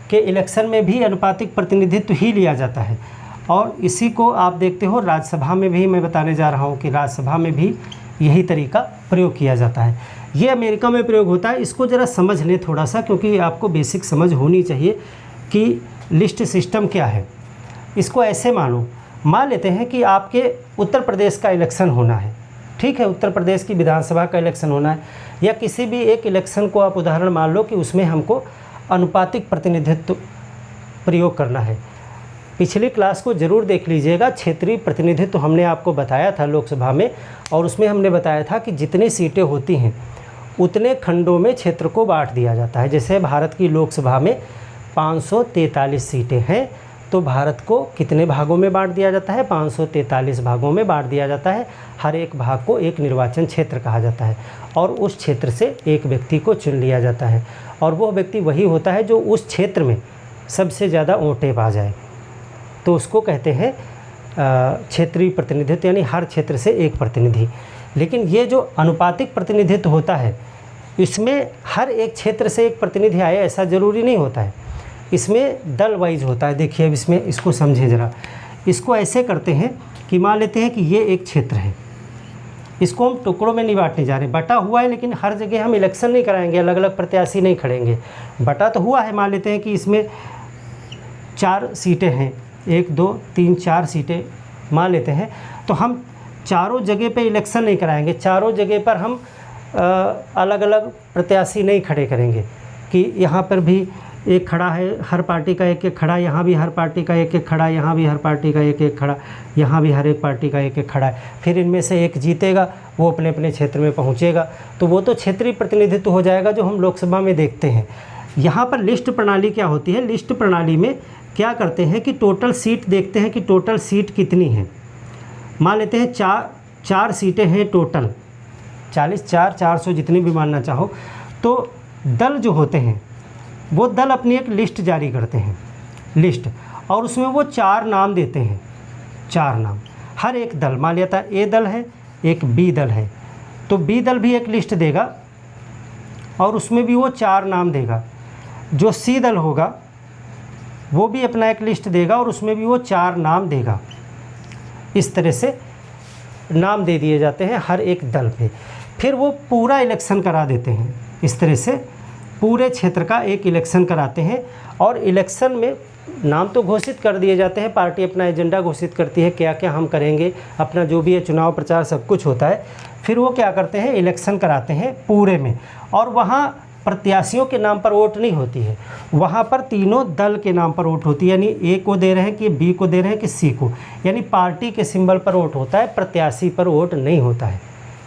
के इलेक्शन में भी अनुपातिक प्रतिनिधित्व ही लिया जाता है। और इसी को आप देखते हो राज्यसभा में भी, मैं बताने जा रहा हूँ कि राज्यसभा में भी यही तरीका प्रयोग किया जाता है। ये अमेरिका में प्रयोग होता है। इसको ज़रा समझ लें थोड़ा सा, क्योंकि आपको बेसिक समझ होनी चाहिए कि लिस्ट सिस्टम क्या है। इसको ऐसे मान लेते हैं कि आपके उत्तर प्रदेश का इलेक्शन होना है, ठीक है, उत्तर प्रदेश की विधानसभा का इलेक्शन होना है, या किसी भी एक इलेक्शन को आप उदाहरण मान लो कि उसमें हमको अनुपातिक प्रतिनिधित्व प्रयोग करना है। पिछली क्लास को ज़रूर देख लीजिएगा, क्षेत्रीय प्रतिनिधित्व हमने आपको बताया था लोकसभा में, और उसमें हमने बताया था कि जितनी सीटें होती हैं उतने खंडों में क्षेत्र को बांट दिया जाता है। जैसे भारत की लोकसभा में 543 सीटें हैं, तो भारत को कितने भागों में बांट दिया जाता है? 543 भागों में बांट दिया जाता है। हर एक भाग को एक निर्वाचन क्षेत्र कहा जाता है, और उस क्षेत्र से एक व्यक्ति को चुन लिया जाता है, और वो व्यक्ति वही होता है जो उस क्षेत्र में सबसे ज़्यादा वोटें पा जाए, तो उसको कहते हैं क्षेत्रीय प्रतिनिधित्व, यानी हर क्षेत्र से एक प्रतिनिधि। लेकिन ये जो अनुपातिक प्रतिनिधित्व होता है, इसमें हर एक क्षेत्र से एक प्रतिनिधि आए ऐसा ज़रूरी नहीं होता है, इसमें दल वाइज होता है। देखिए अब इसमें इसको समझें ज़रा। इसको ऐसे करते हैं कि मान लेते हैं कि ये एक क्षेत्र है, इसको हम टुकड़ों में नहीं बांटने जा रहे, बटा हुआ है, लेकिन हर जगह हम इलेक्शन नहीं कराएंगे, अलग अलग प्रत्याशी नहीं खड़ेंगे, बटा तो हुआ है। मान लेते हैं कि इसमें 4 सीटें हैं, 1 2 3 4 सीटें मान लेते हैं, तो हम चारों जगह पे इलेक्शन नहीं कराएंगे, चारों जगह पर हम अलग अलग प्रत्याशी नहीं खड़े करेंगे कि यहाँ पर भी एक खड़ा है, हर पार्टी का एक एक खड़ा, यहाँ भी हर पार्टी का एक एक खड़ा, यहाँ भी हर पार्टी का एक एक खड़ा, यहाँ भी हर एक पार्टी का एक एक खड़ा है। फिर इनमें से एक जीतेगा, वो अपने अपने क्षेत्र में पहुँचेगा, तो वो तो क्षेत्रीय प्रतिनिधित्व हो जाएगा जो हम लोकसभा में देखते हैं। यहाँ पर लिस्ट प्रणाली क्या होती है? लिस्ट प्रणाली में क्या करते हैं कि टोटल सीट देखते हैं कि टोटल सीट कितनी है। मान लेते हैं 4 सीटें हैं टोटल, 40 4 400 जितनी भी मानना चाहो, तो दल जो होते हैं वो दल अपनी एक लिस्ट जारी करते हैं, लिस्ट, और उसमें वो 4 नाम देते हैं, 4 नाम। हर एक दल, मान लेता है ए दल है, एक बी दल है, तो बी दल भी एक लिस्ट देगा और उसमें भी वो 4 नाम देगा। जो सी दल होगा वो भी अपना एक लिस्ट देगा और उसमें भी वो 4 नाम देगा। इस तरह से नाम दे दिए जाते हैं हर एक दल पे। फिर वो पूरा इलेक्शन करा देते हैं, इस तरह से पूरे क्षेत्र का एक इलेक्शन कराते हैं, और इलेक्शन में नाम तो घोषित कर दिए जाते हैं, पार्टी अपना एजेंडा घोषित करती है क्या क्या हम करेंगे, अपना जो भी है चुनाव प्रचार सब कुछ होता है। फिर वो क्या करते हैं, इलेक्शन कराते हैं पूरे में, और वहाँ प्रत्याशियों के नाम पर वोट नहीं होती है, वहाँ पर तीनों दल के नाम पर वोट होती है, यानी ए को दे रहे हैं कि बी को दे रहे हैं कि सी को, यानी पार्टी के सिंबल पर वोट होता है, प्रत्याशी पर वोट नहीं होता है।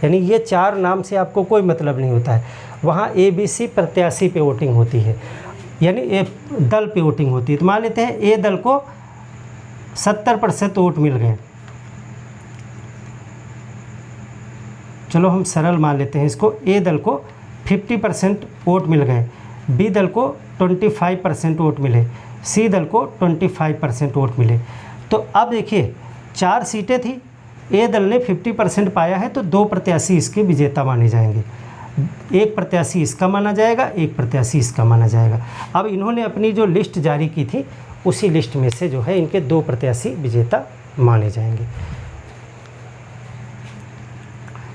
यानी ये 4 नाम से आपको कोई मतलब नहीं होता है, वहाँ ए बी सी प्रत्याशी पे वोटिंग होती है, यानी ए दल पे वोटिंग होती है। तो मान लेते हैं ए दल को 70% वोट मिल गए, चलो हम सरल मान लेते हैं इसको, ए दल को 50% वोट मिल गए, बी दल को 25% वोट मिले, सी दल को 25% वोट मिले। तो अब देखिए 4 सीटें थी, ए दल ने 50% पाया है, तो 2 प्रत्याशी इसके विजेता माने जाएंगे, एक प्रत्याशी इसका माना जाएगा, एक प्रत्याशी इसका माना जाएगा। अब इन्होंने अपनी जो लिस्ट जारी की थी उसी लिस्ट में से जो है इनके 2 प्रत्याशी विजेता माने जाएंगे।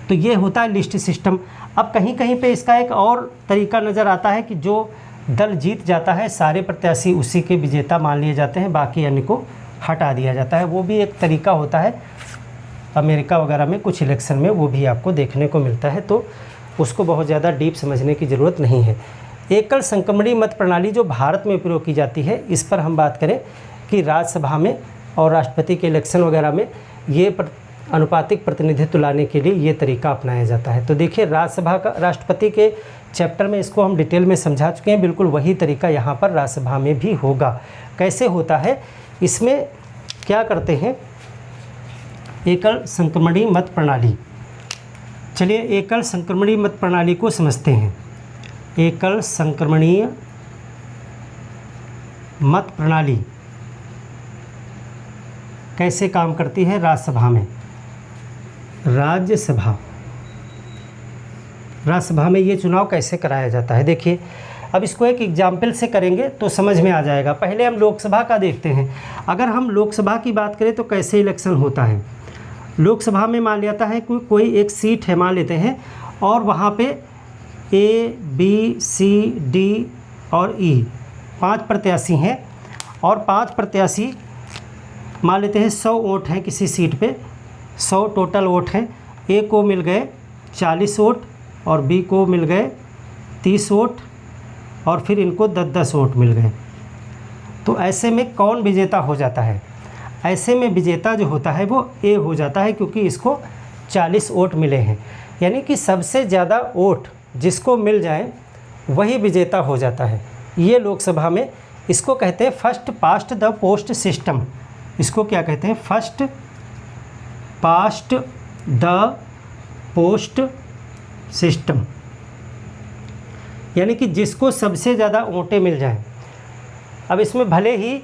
तो ये होता है लिस्ट सिस्टम। अब कहीं कहीं पे इसका एक और तरीका नज़र आता है कि जो दल जीत जाता है सारे प्रत्याशी उसी के विजेता मान लिए जाते हैं, बाकी अन्य को हटा दिया जाता है। वो भी एक तरीका होता है, अमेरिका वगैरह में कुछ इलेक्शन में वो भी आपको देखने को मिलता है। तो उसको बहुत ज़्यादा डीप समझने की ज़रूरत नहीं है। एकल संक्रमणीय मत प्रणाली जो भारत में प्रयोग की जाती है, इस पर हम बात करें कि राज्यसभा में और राष्ट्रपति के इलेक्शन वगैरह में ये अनुपातिक प्रतिनिधित्व लाने के लिए ये तरीका अपनाया जाता है। तो देखिए, राज्यसभा का राष्ट्रपति के चैप्टर में इसको हम डिटेल में समझा चुके हैं। बिल्कुल वही तरीका यहाँ पर राज्यसभा में भी होगा। कैसे होता है, इसमें क्या करते हैं, एकल संक्रमणीय मत प्रणाली। चलिए एकल संक्रमणीय मत प्रणाली को समझते हैं। एकल संक्रमणीय मत प्रणाली कैसे काम करती है राज्यसभा में। राज्यसभा में ये चुनाव कैसे कराया जाता है, देखिए अब इसको एक एग्जाम्पल से करेंगे तो समझ में आ जाएगा। पहले हम लोकसभा का देखते हैं। अगर हम लोकसभा की बात करें तो कैसे इलेक्शन होता है। लोकसभा में मान लेता है कोई एक सीट है, मान लेते हैं, और वहाँ पे A, B, C, D और E 5 प्रत्याशी हैं, और 5 प्रत्याशी मान लेते हैं 100 वोट हैं किसी सीट पे, 100 टोटल वोट हैं। A को मिल गए 40 वोट और B को मिल गए 30 वोट और फिर इनको 10-10 वोट मिल गए। तो ऐसे में कौन विजेता हो जाता है? ऐसे में विजेता जो होता है वो A हो जाता है, क्योंकि इसको 40 वोट मिले हैं। यानी कि सबसे ज़्यादा वोट जिसको मिल जाए वही विजेता हो जाता है। ये लोकसभा में इसको कहते हैं first past the post system. इसको क्या कहते हैं? First past the post system. यानी कि जिसको सबसे ज़्यादा वोटें मिल जाएं। अब इसमें भले ही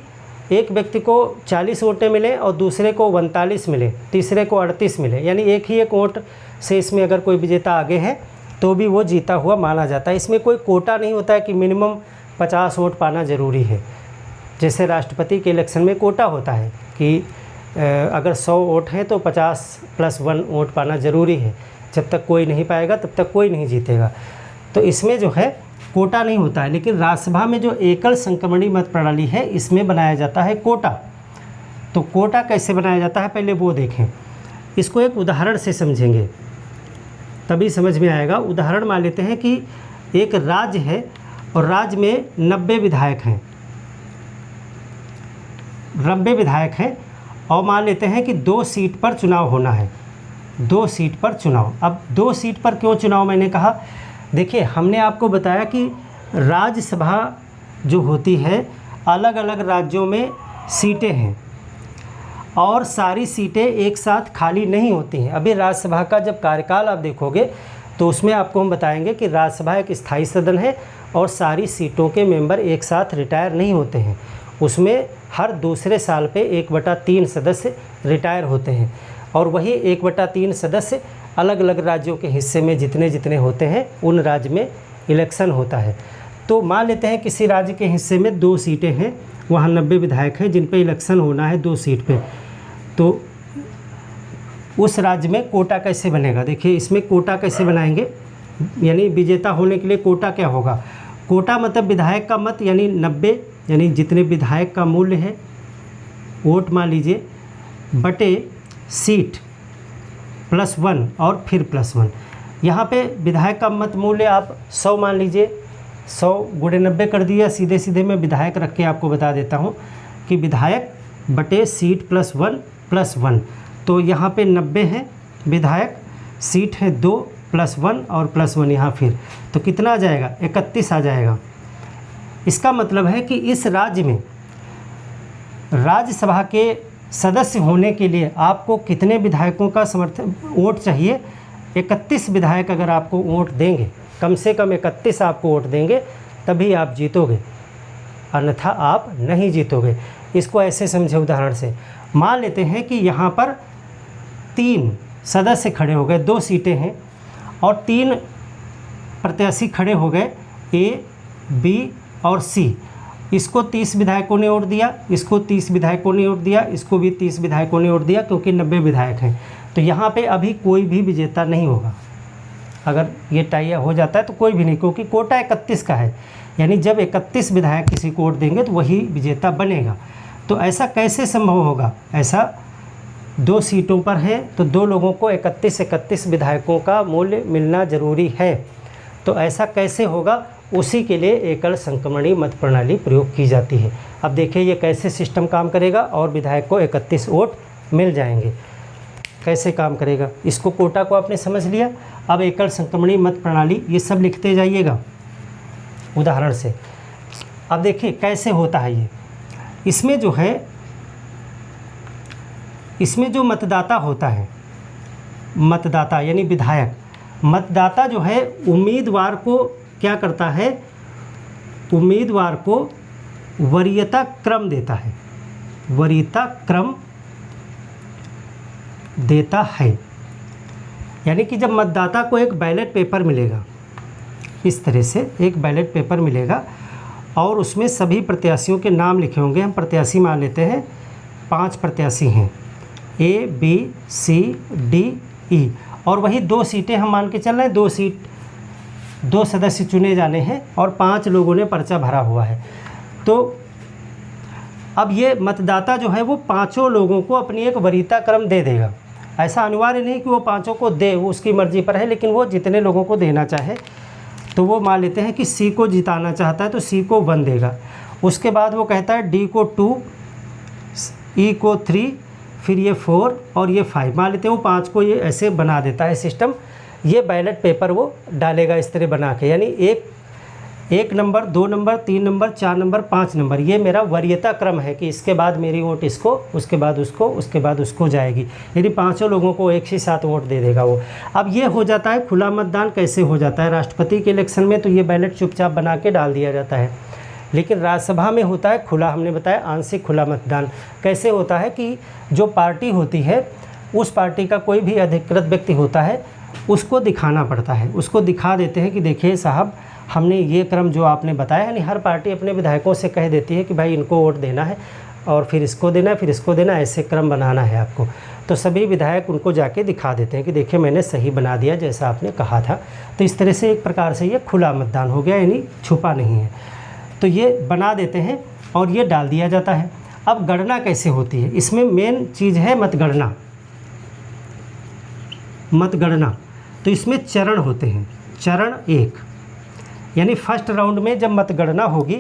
एक व्यक्ति को 40 वोटें मिले और दूसरे को 39 मिले, तीसरे को 38 मिले, यानी एक ही एक वोट से इसमें अगर कोई विजेता आगे है तो भी वो जीता हुआ माना जाता है। इसमें कोई कोटा नहीं होता है कि मिनिमम 50 वोट पाना ज़रूरी है। जैसे राष्ट्रपति के इलेक्शन में कोटा होता है कि अगर 100 वोट हैं तो 50+1 वोट पाना ज़रूरी है। जब तक कोई नहीं पाएगा तब तक कोई नहीं जीतेगा। तो इसमें जो है कोटा नहीं होता है। लेकिन राज्यसभा में जो एकल संक्रमणीय मत प्रणाली है, इसमें बनाया जाता है कोटा। तो कोटा कैसे बनाया जाता है पहले वो देखें। इसको एक उदाहरण से समझेंगे तभी समझ में आएगा। उदाहरण मान लेते हैं कि एक राज्य है और राज्य में 90 विधायक हैं, 90 विधायक हैं, और मान लेते हैं कि 2 सीट पर चुनाव होना है। 2 सीट पर चुनाव। अब 2 सीट पर क्यों चुनाव मैंने कहा, देखिए हमने आपको बताया कि राज्यसभा जो होती है अलग अलग राज्यों में सीटें हैं और सारी सीटें एक साथ खाली नहीं होती हैं। अभी राज्यसभा का जब कार्यकाल आप देखोगे तो उसमें आपको हम बताएंगे कि राज्यसभा एक स्थायी सदन है और सारी सीटों के मेंबर एक साथ रिटायर नहीं होते हैं। उसमें हर दूसरे साल पे 1/3 सदस्य रिटायर होते हैं, और वही 1/3 सदस्य अलग अलग राज्यों के हिस्से में जितने जितने होते हैं उन राज्य में इलेक्शन होता है। तो मान लेते हैं किसी राज्य के हिस्से में 2 सीटें हैं, वहाँ 90 विधायक हैं जिन पे इलेक्शन होना है 2 सीट पे। तो उस राज्य में कोटा कैसे बनेगा, देखिए इसमें कोटा कैसे बनाएंगे। यानी विजेता होने के लिए कोटा क्या होगा, कोटा मतलब विधायक का मत, यानी 90, यानी जितने विधायक का मूल्य है वोट मान लीजिए, बटे सीट +1 और फिर +1। यहाँ पे विधायक का मत मूल्य आप 100 मान लीजिए, 100 × 90 कर दिया। सीधे सीधे मैं विधायक रख के आपको बता देता हूँ कि विधायक बटे सीट +1 तो यहाँ पे 90 है विधायक, सीट है 2 +1 और +1 यहाँ फिर, तो कितना आ जाएगा, 31 आ जाएगा। इसका मतलब है कि इस राज्य में राज्यसभा के सदस्य होने के लिए आपको कितने विधायकों का समर्थन वोट चाहिए। 31 विधायक अगर आपको वोट देंगे, कम से कम 31 आपको वोट देंगे तभी आप जीतोगे, अन्यथा आप नहीं जीतोगे। इसको ऐसे समझे उदाहरण से। मान लेते हैं कि यहाँ पर 3 सदस्य खड़े हो गए, 2 सीटें हैं और 3 प्रत्याशी खड़े हो गए, A, B और C। इसको 30 विधायकों ने वोट दिया, इसको 30 विधायकों ने वोट दिया, इसको भी 30 विधायकों ने वोट दिया, क्योंकि 90 विधायक हैं। तो यहाँ पे अभी कोई भी विजेता नहीं होगा। अगर ये टाई हो जाता है तो कोई भी नहीं, क्योंकि कोटा 31 का है। यानी जब 31 विधायक किसी को वोट देंगे तो वही विजेता बनेगा। तो ऐसा कैसे संभव होगा, ऐसा 2 सीटों पर हैं तो 2 लोगों को 31 विधायकों का मूल्य मिलना जरूरी है। तो ऐसा कैसे होगा, उसी के लिए एकल संक्रमणीय मत प्रणाली प्रयोग की जाती है। अब देखिए ये कैसे सिस्टम काम करेगा और विधायक को 31 वोट मिल जाएंगे। कैसे काम करेगा, इसको कोटा को आपने समझ लिया। अब एकल संक्रमणीय मत प्रणाली ये सब लिखते जाइएगा उदाहरण से। अब देखिए कैसे होता है ये। इसमें जो है, इसमें जो मतदाता होता है, मतदाता यानी विधायक, मतदाता जो है उम्मीदवार को क्या करता है, उम्मीदवार को वरीयता क्रम देता है, वरीयता क्रम देता है। यानी कि जब मतदाता को एक बैलेट पेपर मिलेगा, इस तरह से एक बैलेट पेपर मिलेगा और उसमें सभी प्रत्याशियों के नाम लिखे होंगे। हम प्रत्याशी मान लेते हैं, 5 प्रत्याशी हैं, A B C D E, और वही 2 सीटें हम मान के चल रहे हैं, 2 सीट 2 सदस्य चुने जाने हैं और 5 लोगों ने पर्चा भरा हुआ है। तो अब ये मतदाता जो है वो 5 लोगों को अपनी एक वरीयता क्रम दे देगा। ऐसा अनिवार्य नहीं कि वो 5 को दे, वो उसकी मर्जी पर है, लेकिन वो जितने लोगों को देना चाहे। तो वो मान लेते हैं कि सी को जिताना चाहता है तो सी को 1 देगा। उसके बाद वो कहता है डी को 2, ई को 3, फिर ये 4 और ये 5, मान लेते हैं वो 5 को ये ऐसे बना देता है सिस्टम। ये बैलेट पेपर वो डालेगा इस तरह बना के, यानी एक number, 2 number, 3 number, 4 number, 5 number, ये मेरा वरीयता क्रम है कि इसके बाद मेरी वोट इसको, उसके बाद उसको, उसके बाद उसको जाएगी। यदि 5 लोगों को एक ही साथ वोट दे देगा वो। अब ये हो जाता है खुला मतदान। कैसे हो जाता है, राष्ट्रपति के इलेक्शन में तो ये बैलेट चुपचाप बना के डाल दिया जाता है, लेकिन राज्यसभा में होता है खुला, हमने बताया आंशिक खुला मतदान। कैसे होता है कि जो पार्टी होती है, उस पार्टी का कोई भी अधिकृत व्यक्ति होता है, उसको दिखाना पड़ता है, उसको दिखा देते हैं कि देखिए साहब हमने ये क्रम जो आपने बताया, यानी हर पार्टी अपने विधायकों से कह देती है कि भाई इनको वोट देना है और फिर इसको देना है, फिर इसको देना है, ऐसे क्रम बनाना है आपको। तो सभी विधायक उनको जाके दिखा देते हैं कि देखिए मैंने सही बना दिया जैसा आपने कहा था। तो इस तरह से एक प्रकार से ये खुला मतदान हो गया, यानी छुपा नहीं है। तो ये बना देते हैं और ये डाल दिया जाता है। अब गणना कैसे होती है, इसमें मेन चीज़ है मतगणना। मतगणना तो इसमें चरण होते हैं। चरण 1 यानी फर्स्ट राउंड में जब मतगणना होगी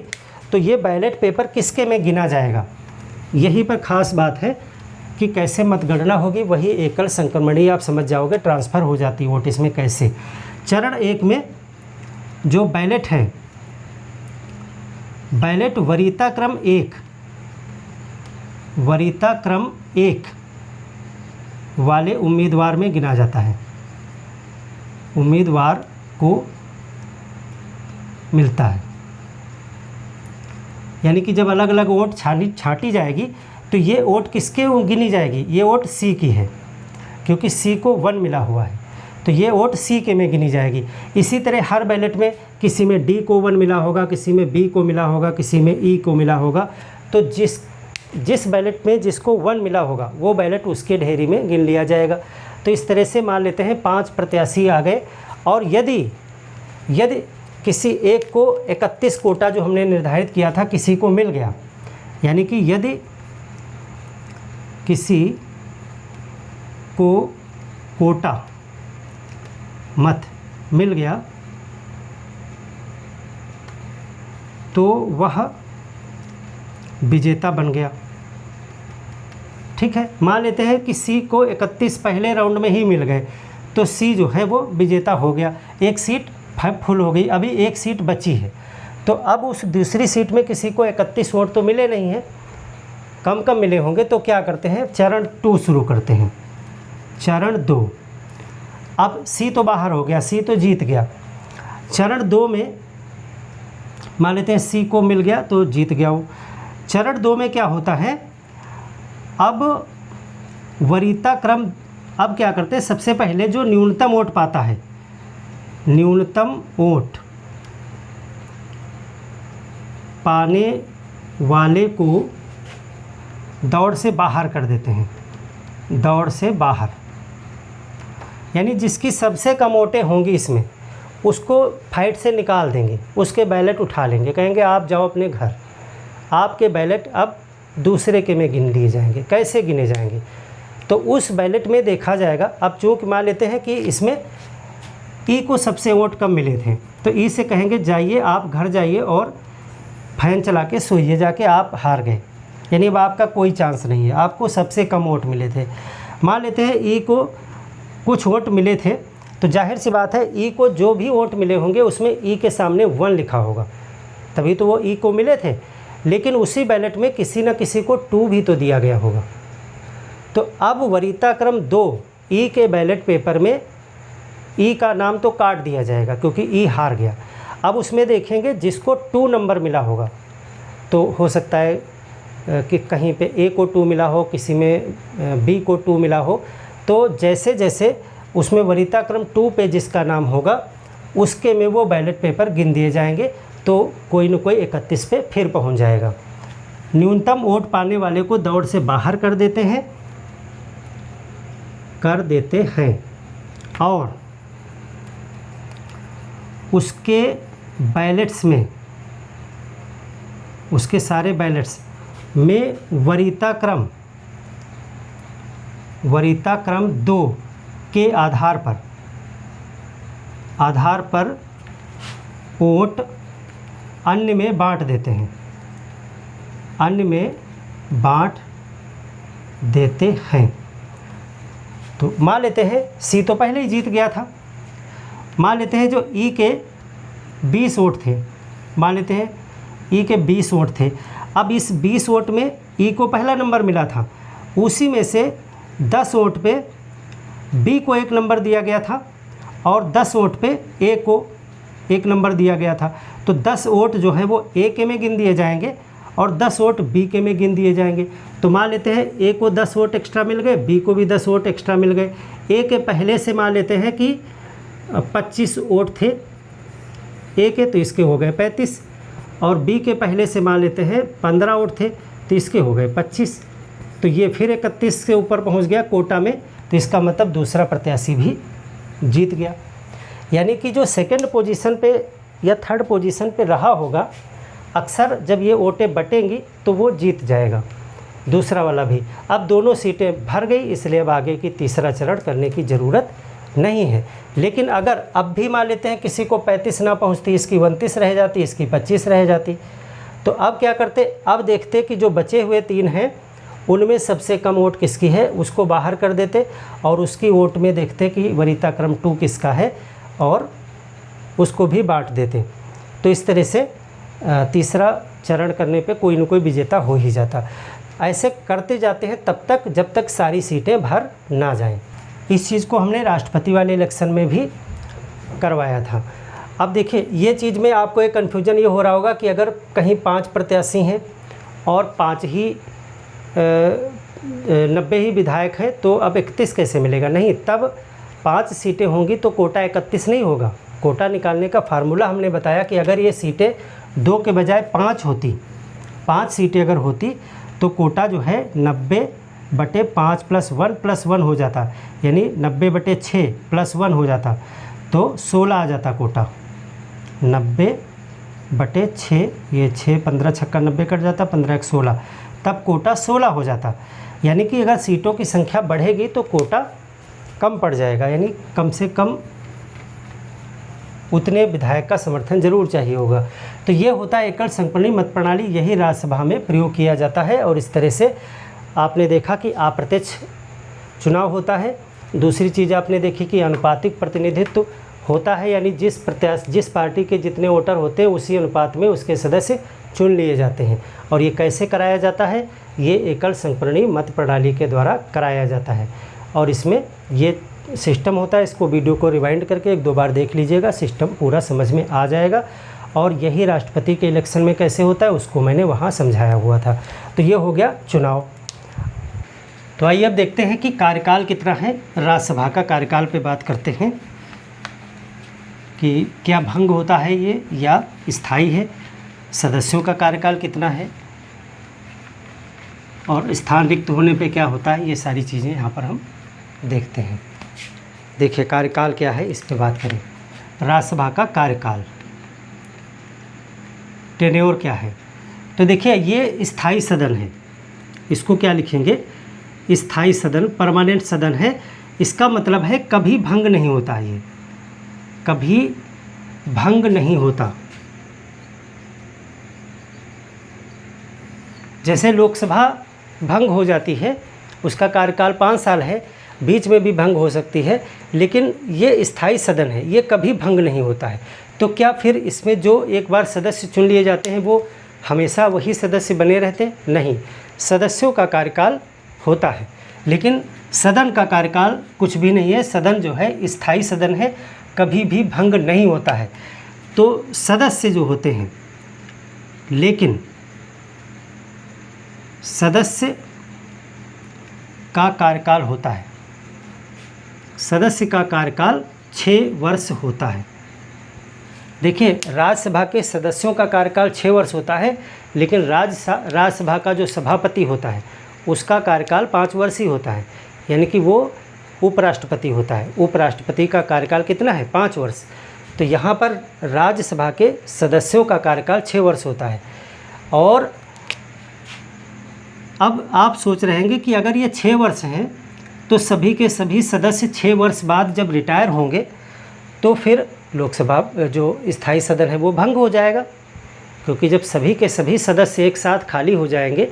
तो ये बैलेट पेपर किसके में गिना जाएगा, यहीं पर ख़ास बात है कि कैसे मतगणना होगी। वही एकल संक्रमणीय आप समझ जाओगे, ट्रांसफ़र हो जाती है वोट इसमें कैसे। चरण 1 में जो बैलेट है, बैलेट वरीयता क्रम 1, वरीयता क्रम 1 वाले उम्मीदवार में गिना जाता है, उम्मीदवार को मिलता है। यानी कि जब अलग अलग वोट छांटी जाएगी तो ये वोट किसके गिनी जाएगी, ये वोट सी की है क्योंकि सी को 1 मिला हुआ है, तो ये वोट सी के में गिनी जाएगी। इसी तरह हर बैलेट में किसी में डी को 1 मिला होगा, किसी में बी को मिला होगा, किसी में ई को मिला होगा। तो जिस बैलेट में जिसको 1 मिला होगा वो बैलेट उसके ढेरी में गिन लिया जाएगा। तो इस तरह से मान लेते हैं 5 प्रत्याशी आ गए और यदि किसी एक को 31 कोटा जो हमने निर्धारित किया था किसी को मिल गया, यानी कि यदि किसी को कोटा मत मिल गया तो वह विजेता बन गया। ठीक है, मान लेते हैं कि सी को 31 पहले राउंड में ही मिल गए तो सी जो है वो विजेता हो गया। एक सीट फुल हो गई, अभी एक सीट बची है। तो अब उस दूसरी सीट में किसी को 31 वोट तो मिले नहीं हैं, कम मिले होंगे, तो क्या करते हैं, चरण 2 शुरू करते हैं। चरण 2, अब सी तो बाहर हो गया, सी तो जीत गया। चरण 2 में मान लेते हैं सी को मिल गया तो जीत गया वो। चरण 2 में क्या होता है, अब वरीयता क्रम, अब क्या करते हैं, सबसे पहले जो न्यूनतम वोट पाता है, न्यूनतम वोट पाने वाले को दौड़ से बाहर कर देते हैं। दौड़ से बाहर यानी जिसकी सबसे कम वोटें होंगी इसमें उसको फाइट से निकाल देंगे, उसके बैलेट उठा लेंगे, कहेंगे आप जाओ अपने घर, आपके बैलेट अब दूसरे के में गिन लिए जाएंगे। कैसे गिने जाएंगे, तो उस बैलेट में देखा जाएगा। अब चूँकि मान लेते हैं कि इसमें ई को सबसे वोट कम मिले थे, तो ई से कहेंगे जाइए आप घर जाइए और फैन चला के सोइए जाके, आप हार गए, यानी अब आपका कोई चांस नहीं है, आपको सबसे कम वोट मिले थे। मान लेते हैं ई को कुछ वोट मिले थे, तो जाहिर सी बात है ई को जो भी वोट मिले होंगे उसमें ई के सामने 1 लिखा होगा, तभी तो वो ई को मिले थे। लेकिन उसी बैलेट में किसी न किसी को 2 भी तो दिया गया होगा। तो अब वरीयता क्रम 2 ई के बैलेट पेपर में ई का नाम तो काट दिया जाएगा क्योंकि ई हार गया। अब उसमें देखेंगे जिसको 2 नंबर मिला होगा, तो हो सकता है कि कहीं पे ए को 2 मिला हो, किसी में बी को 2 मिला हो, तो जैसे जैसे उसमें वरीयता क्रम 2 पे जिसका नाम होगा उसके में वो बैलेट पेपर गिन दिए जाएंगे, तो कोई न कोई 31 पे फिर पहुंच जाएगा। न्यूनतम वोट पाने वाले को दौड़ से बाहर कर देते हैं और उसके बैलेट्स में, उसके सारे बैलेट्स में वरीयता क्रम 2 के आधार पर वोट अन्य में बांट देते हैं। तो मान लेते हैं सी तो पहले ही जीत गया था। मान लेते हैं जो ई के 20 वोट थे, अब इस 20 वोट में ई को पहला नंबर मिला था, उसी में से 10 वोट पे बी को 1 नंबर दिया गया था और 10 वोट पे ए को 1 नंबर दिया गया था। तो 10 वोट जो है वो ए के में गिन दिए जाएंगे और 10 वोट बी के में गिन दिए जाएंगे। तो मान लेते हैं ए को 10 वोट एक्स्ट्रा मिल गए, बी को भी 10 वोट एक्स्ट्रा मिल गए। ए के पहले से मान लेते हैं कि 25 वोट थे ए के, तो इसके हो गए 35, और बी के पहले से मान लेते हैं 15 वोट थे, तो इसके हो गए 25। तो ये फिर 31 के ऊपर पहुंच गया कोटा में, तो इसका मतलब दूसरा प्रत्याशी भी जीत गया। यानी कि जो सेकंड पोजीशन पे या थर्ड पोजीशन पे रहा होगा, अक्सर जब ये वोटें बटेंगी तो वो जीत जाएगा, दूसरा वाला भी। अब दोनों सीटें भर गई, इसलिए अब आगे की तीसरा चरण करने की ज़रूरत नहीं है। लेकिन अगर अब भी मान लेते हैं किसी को 35 ना पहुंचती, इसकी 29 रह जाती, इसकी 25 रह जाती, तो अब क्या करते, अब देखते कि जो बचे हुए 3 हैं उनमें सबसे कम वोट किसकी है, उसको बाहर कर देते और उसकी वोट में देखते कि वरीयता क्रम 2 किसका है और उसको भी बांट देते। तो इस तरह से तीसरा चरण करने पे कोई न कोई विजेता हो ही जाता। ऐसे करते जाते हैं तब तक जब तक सारी सीटें भर ना जाएं। इस चीज़ को हमने राष्ट्रपति वाले इलेक्शन में भी करवाया था। अब देखिए ये चीज़ में आपको एक कन्फ्यूजन ये हो रहा होगा कि अगर कहीं 5 प्रत्याशी हैं और 5 ही 90 ही विधायक हैं, तो अब 31 कैसे मिलेगा? नहीं, तब 5 सीटें होंगी तो कोटा 31 नहीं होगा। कोटा निकालने का फार्मूला हमने बताया कि अगर ये सीटें 2 के बजाय 5 होती, 5 सीटें अगर होती तो कोटा जो है 90/5 + 1 हो जाता, यानी 90/6 + 1 हो जाता, तो 16 आ जाता कोटा। 90/6, ये 6 15 छक्का 90 कट जाता, 15 1 16, तब कोटा 16 हो जाता। यानी कि अगर सीटों की संख्या बढ़ेगी तो कोटा कम पड़ जाएगा, यानी कम से कम उतने विधायक का समर्थन जरूर चाहिए होगा। तो ये होता है एकल संकीर्ण मत प्रणाली, यही राज्यसभा में प्रयोग किया जाता है। और इस तरह से आपने देखा कि अप्रत्यक्ष चुनाव होता है। दूसरी चीज़ आपने देखी कि अनुपातिक प्रतिनिधित्व होता है, यानी जिस पार्टी के जितने वोटर होते हैं उसी अनुपात में उसके सदस्य चुन लिए जाते हैं। और ये कैसे कराया जाता है? ये एकल संकीर्ण मत प्रणाली के द्वारा कराया जाता है। और इसमें ये सिस्टम होता है, इसको वीडियो को रिवाइंड करके 1-2 बार देख लीजिएगा, सिस्टम पूरा समझ में आ जाएगा। और यही राष्ट्रपति के इलेक्शन में कैसे होता है उसको मैंने वहाँ समझाया हुआ था। तो ये हो गया चुनाव। तो आइए अब देखते हैं कि कार्यकाल कितना है। राज्यसभा का कार्यकाल पे बात करते हैं कि क्या भंग होता है ये या स्थायी है, सदस्यों का कार्यकाल कितना है और स्थान रिक्त होने पे क्या होता है, ये सारी चीज़ें यहाँ पर हम देखते हैं। देखिए कार्यकाल क्या है, इस पे बात करें। राज्यसभा का कार्यकाल, टेन्योर क्या है? तो देखिए ये स्थायी सदन है, इसको क्या लिखेंगे? स्थायी सदन, परमानेंट सदन है। इसका मतलब है कभी भंग नहीं होता, ये कभी भंग नहीं होता। जैसे लोकसभा भंग हो जाती है, उसका कार्यकाल 5 साल है, बीच में भी भंग हो सकती है, लेकिन ये स्थायी सदन है, ये कभी भंग नहीं होता है। तो क्या फिर इसमें जो एक बार सदस्य चुन लिए जाते हैं वो हमेशा वही सदस्य बने रहते हैं? नहीं, सदस्यों का कार्यकाल होता है, लेकिन सदन का कार्यकाल कुछ भी नहीं है। सदन जो है स्थायी सदन है, कभी भी भंग नहीं होता है। तो सदस्य जो होते हैं, लेकिन सदस्य का कार्यकाल होता है, सदस्य का कार्यकाल 6 वर्ष होता है। देखिए, राज्यसभा के सदस्यों का कार्यकाल 6 वर्ष होता है, लेकिन राज्यसभा का जो सभापति होता है उसका कार्यकाल 5 वर्ष ही होता है, यानी कि वो उपराष्ट्रपति होता है। उपराष्ट्रपति का कार्यकाल कितना है? 5 वर्ष। तो यहाँ पर राज्यसभा के सदस्यों का कार्यकाल 6 वर्ष होता है। और अब आप सोच रहे हैं कि अगर ये 6 वर्ष हैं तो सभी के सभी सदस्य 6 वर्ष बाद जब रिटायर होंगे तो फिर लोकसभा जो स्थायी सदन है वो भंग हो जाएगा, क्योंकि जब सभी के सभी सदस्य एक साथ खाली हो जाएंगे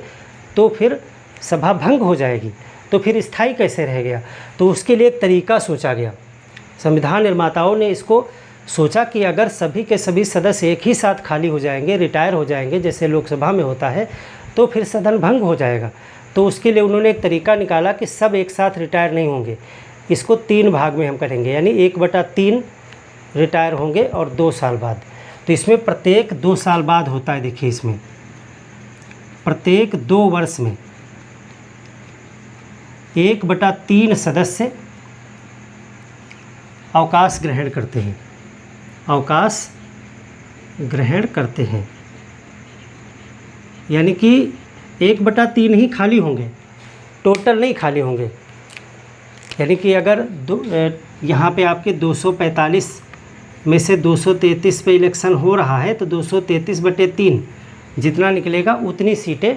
तो फिर सभा भंग हो जाएगी, तो फिर स्थायी कैसे रह गया? तो उसके लिए एक तरीका सोचा गया। संविधान निर्माताओं ने इसको सोचा कि अगर सभी के सभी सदस्य एक ही साथ खाली हो जाएंगे, रिटायर हो जाएंगे, जैसे लोकसभा में होता है, तो फिर सदन भंग हो जाएगा। तो उसके लिए उन्होंने एक तरीका निकाला कि सब एक साथ रिटायर नहीं होंगे, इसको 3 भाग में हम करेंगे, यानी 1/3 रिटायर होंगे और 2 साल बाद। तो इसमें प्रत्येक 2 साल बाद होता है। देखिए, इसमें प्रत्येक 2 वर्ष में 1/3 सदस्य अवकाश ग्रहण करते हैं, अवकाश ग्रहण करते हैं, यानी कि 1/3 ही खाली होंगे, टोटल नहीं खाली होंगे। यानी कि अगर यहाँ पे आपके 245 में से 233 पे इलेक्शन हो रहा है तो 233/3 जितना निकलेगा उतनी सीटें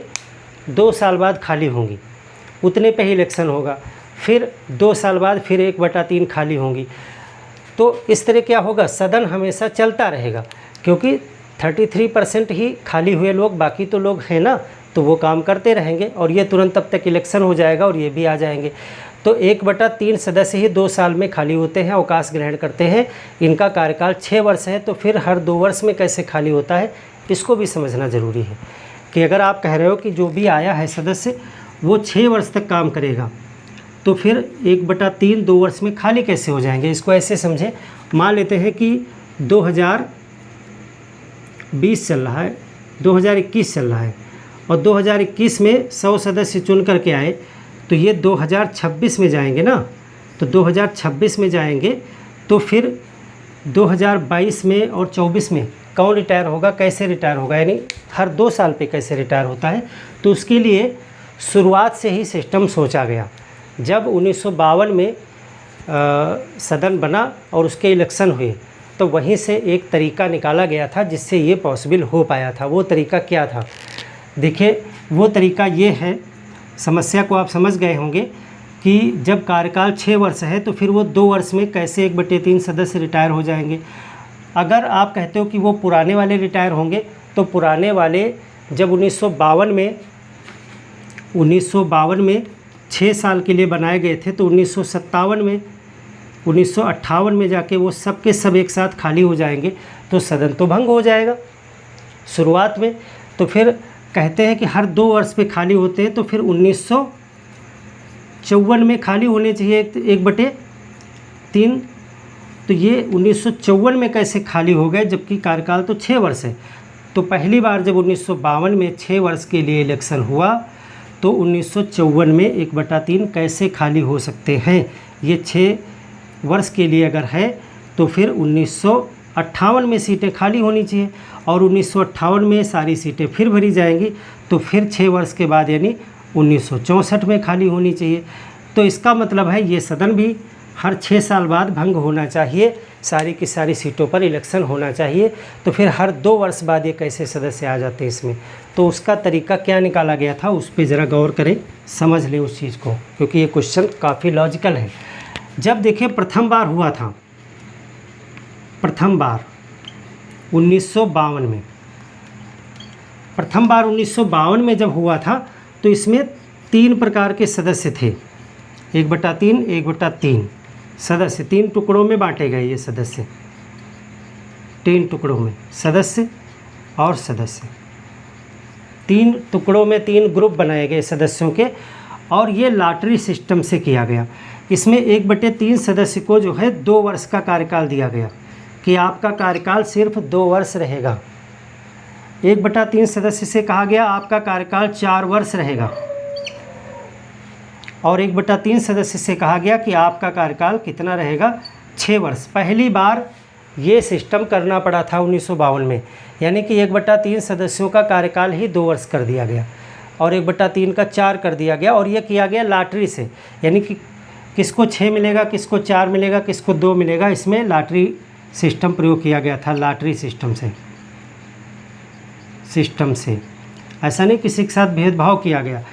2 साल बाद खाली होंगी, उतने पे ही इलेक्शन होगा। फिर 2 साल बाद फिर 1/3 खाली होंगी। तो इस तरह क्या होगा? सदन हमेशा चलता रहेगा, क्योंकि 33% ही खाली हुए लोग, बाकी तो लोग हैं ना, तो वो काम करते रहेंगे और ये तुरंत तब तक इलेक्शन हो जाएगा और ये भी आ जाएंगे। तो 1/3 सदस्य ही 2 साल में खाली होते हैं, अवकाश ग्रहण करते हैं। इनका कार्यकाल 6 वर्ष है, तो फिर हर 2 वर्ष में कैसे खाली होता है, इसको भी समझना ज़रूरी है। कि अगर आप कह रहे हो कि जो भी आया है सदस्य वो 6 वर्ष तक काम करेगा, तो फिर 1/3 2 वर्ष में खाली कैसे हो जाएंगे? इसको ऐसे समझें, मान लेते हैं कि 2020 चल रहा है, 2021 चल रहा है, और 2021 में 100 सदस्य चुन करके आए, तो ये 2026 में जाएंगे ना, तो 2026 में जाएंगे, तो फिर 2022 में और 24 में कौन रिटायर होगा, कैसे रिटायर होगा, यानी हर 2 साल पे कैसे रिटायर होता है। तो उसके लिए शुरुआत से ही सिस्टम सोचा गया। जब 1952 में सदन बना और उसके इलेक्शन हुए, तो वहीं से एक तरीका निकाला गया था जिससे ये पॉसिबल हो पाया था। वो तरीका क्या था? देखिए, वो तरीका ये है, समस्या को आप समझ गए होंगे कि जब कार्यकाल 6 वर्ष है तो फिर वो 2 वर्ष में कैसे 1/3 सदस्य रिटायर हो जाएंगे। अगर आप कहते हो कि वो पुराने वाले रिटायर होंगे, तो पुराने वाले जब 1952 में 6 साल के लिए बनाए गए थे, तो 1958 में जाके वो सब के सब एक साथ खाली हो जाएंगे, तो सदन तो भंग हो जाएगा शुरुआत में। तो फिर कहते हैं कि हर 2 वर्ष पे खाली होते हैं, तो फिर 1954 में खाली होने चाहिए 1/3। तो ये 1954 में कैसे खाली हो गए, जबकि कार्यकाल तो 6 वर्ष है। तो पहली बार जब 1952 में 6 वर्ष के लिए इलेक्शन हुआ, तो 1954 में 1/3 कैसे खाली हो सकते हैं? ये 6 वर्ष के लिए अगर है तो फिर 1958 में सीटें खाली होनी चाहिए, और 1958 में सारी सीटें फिर भरी जाएंगी, तो फिर 6 वर्ष के बाद यानी 1964 में खाली होनी चाहिए। तो इसका मतलब है ये सदन भी हर 6 साल बाद भंग होना चाहिए, सारी की सारी सीटों पर इलेक्शन होना चाहिए। तो फिर हर 2 वर्ष बाद ये कैसे सदस्य आ जाते हैं इसमें, तो उसका तरीका क्या निकाला गया था उस पर ज़रा गौर करें, समझ लें उस चीज़ को, क्योंकि ये क्वेश्चन काफ़ी लॉजिकल है। जब देखिए प्रथम बार हुआ था, प्रथम बार 1952 में, प्रथम बार 1952 में जब हुआ था तो इसमें 3 प्रकार के सदस्य थे, 1/3, 1/3 सदस्य, 3 टुकड़ों में बांटे गए ये सदस्य, 3 टुकड़ों में सदस्य और सदस्य, 3 टुकड़ों में 3 ग्रुप बनाए गए सदस्यों के, और ये लॉटरी सिस्टम से किया गया। इसमें 1/3 सदस्य को जो है 2 वर्ष का कार्यकाल दिया गया कि आपका कार्यकाल सिर्फ 2 वर्ष रहेगा। 1/3 सदस्य से कहा गया आपका कार्यकाल 4 वर्ष रहेगा, और 1/3 सदस्य से कहा गया कि आपका कार्यकाल कितना रहेगा, 6 वर्ष। पहली बार ये सिस्टम करना पड़ा था 1952 में, यानी कि 1/3 सदस्यों का कार्यकाल ही 2 वर्ष कर दिया गया और 1/3 का 4 कर दिया गया, और ये किया गया लॉटरी से, यानी कि किसको 6 मिलेगा, किसको 4 मिलेगा, किसको 2 मिलेगा, इसमें लॉटरी सिस्टम प्रयोग किया गया था, लॉटरी सिस्टम से ऐसा नहीं किसी के साथ भेदभाव किया गया,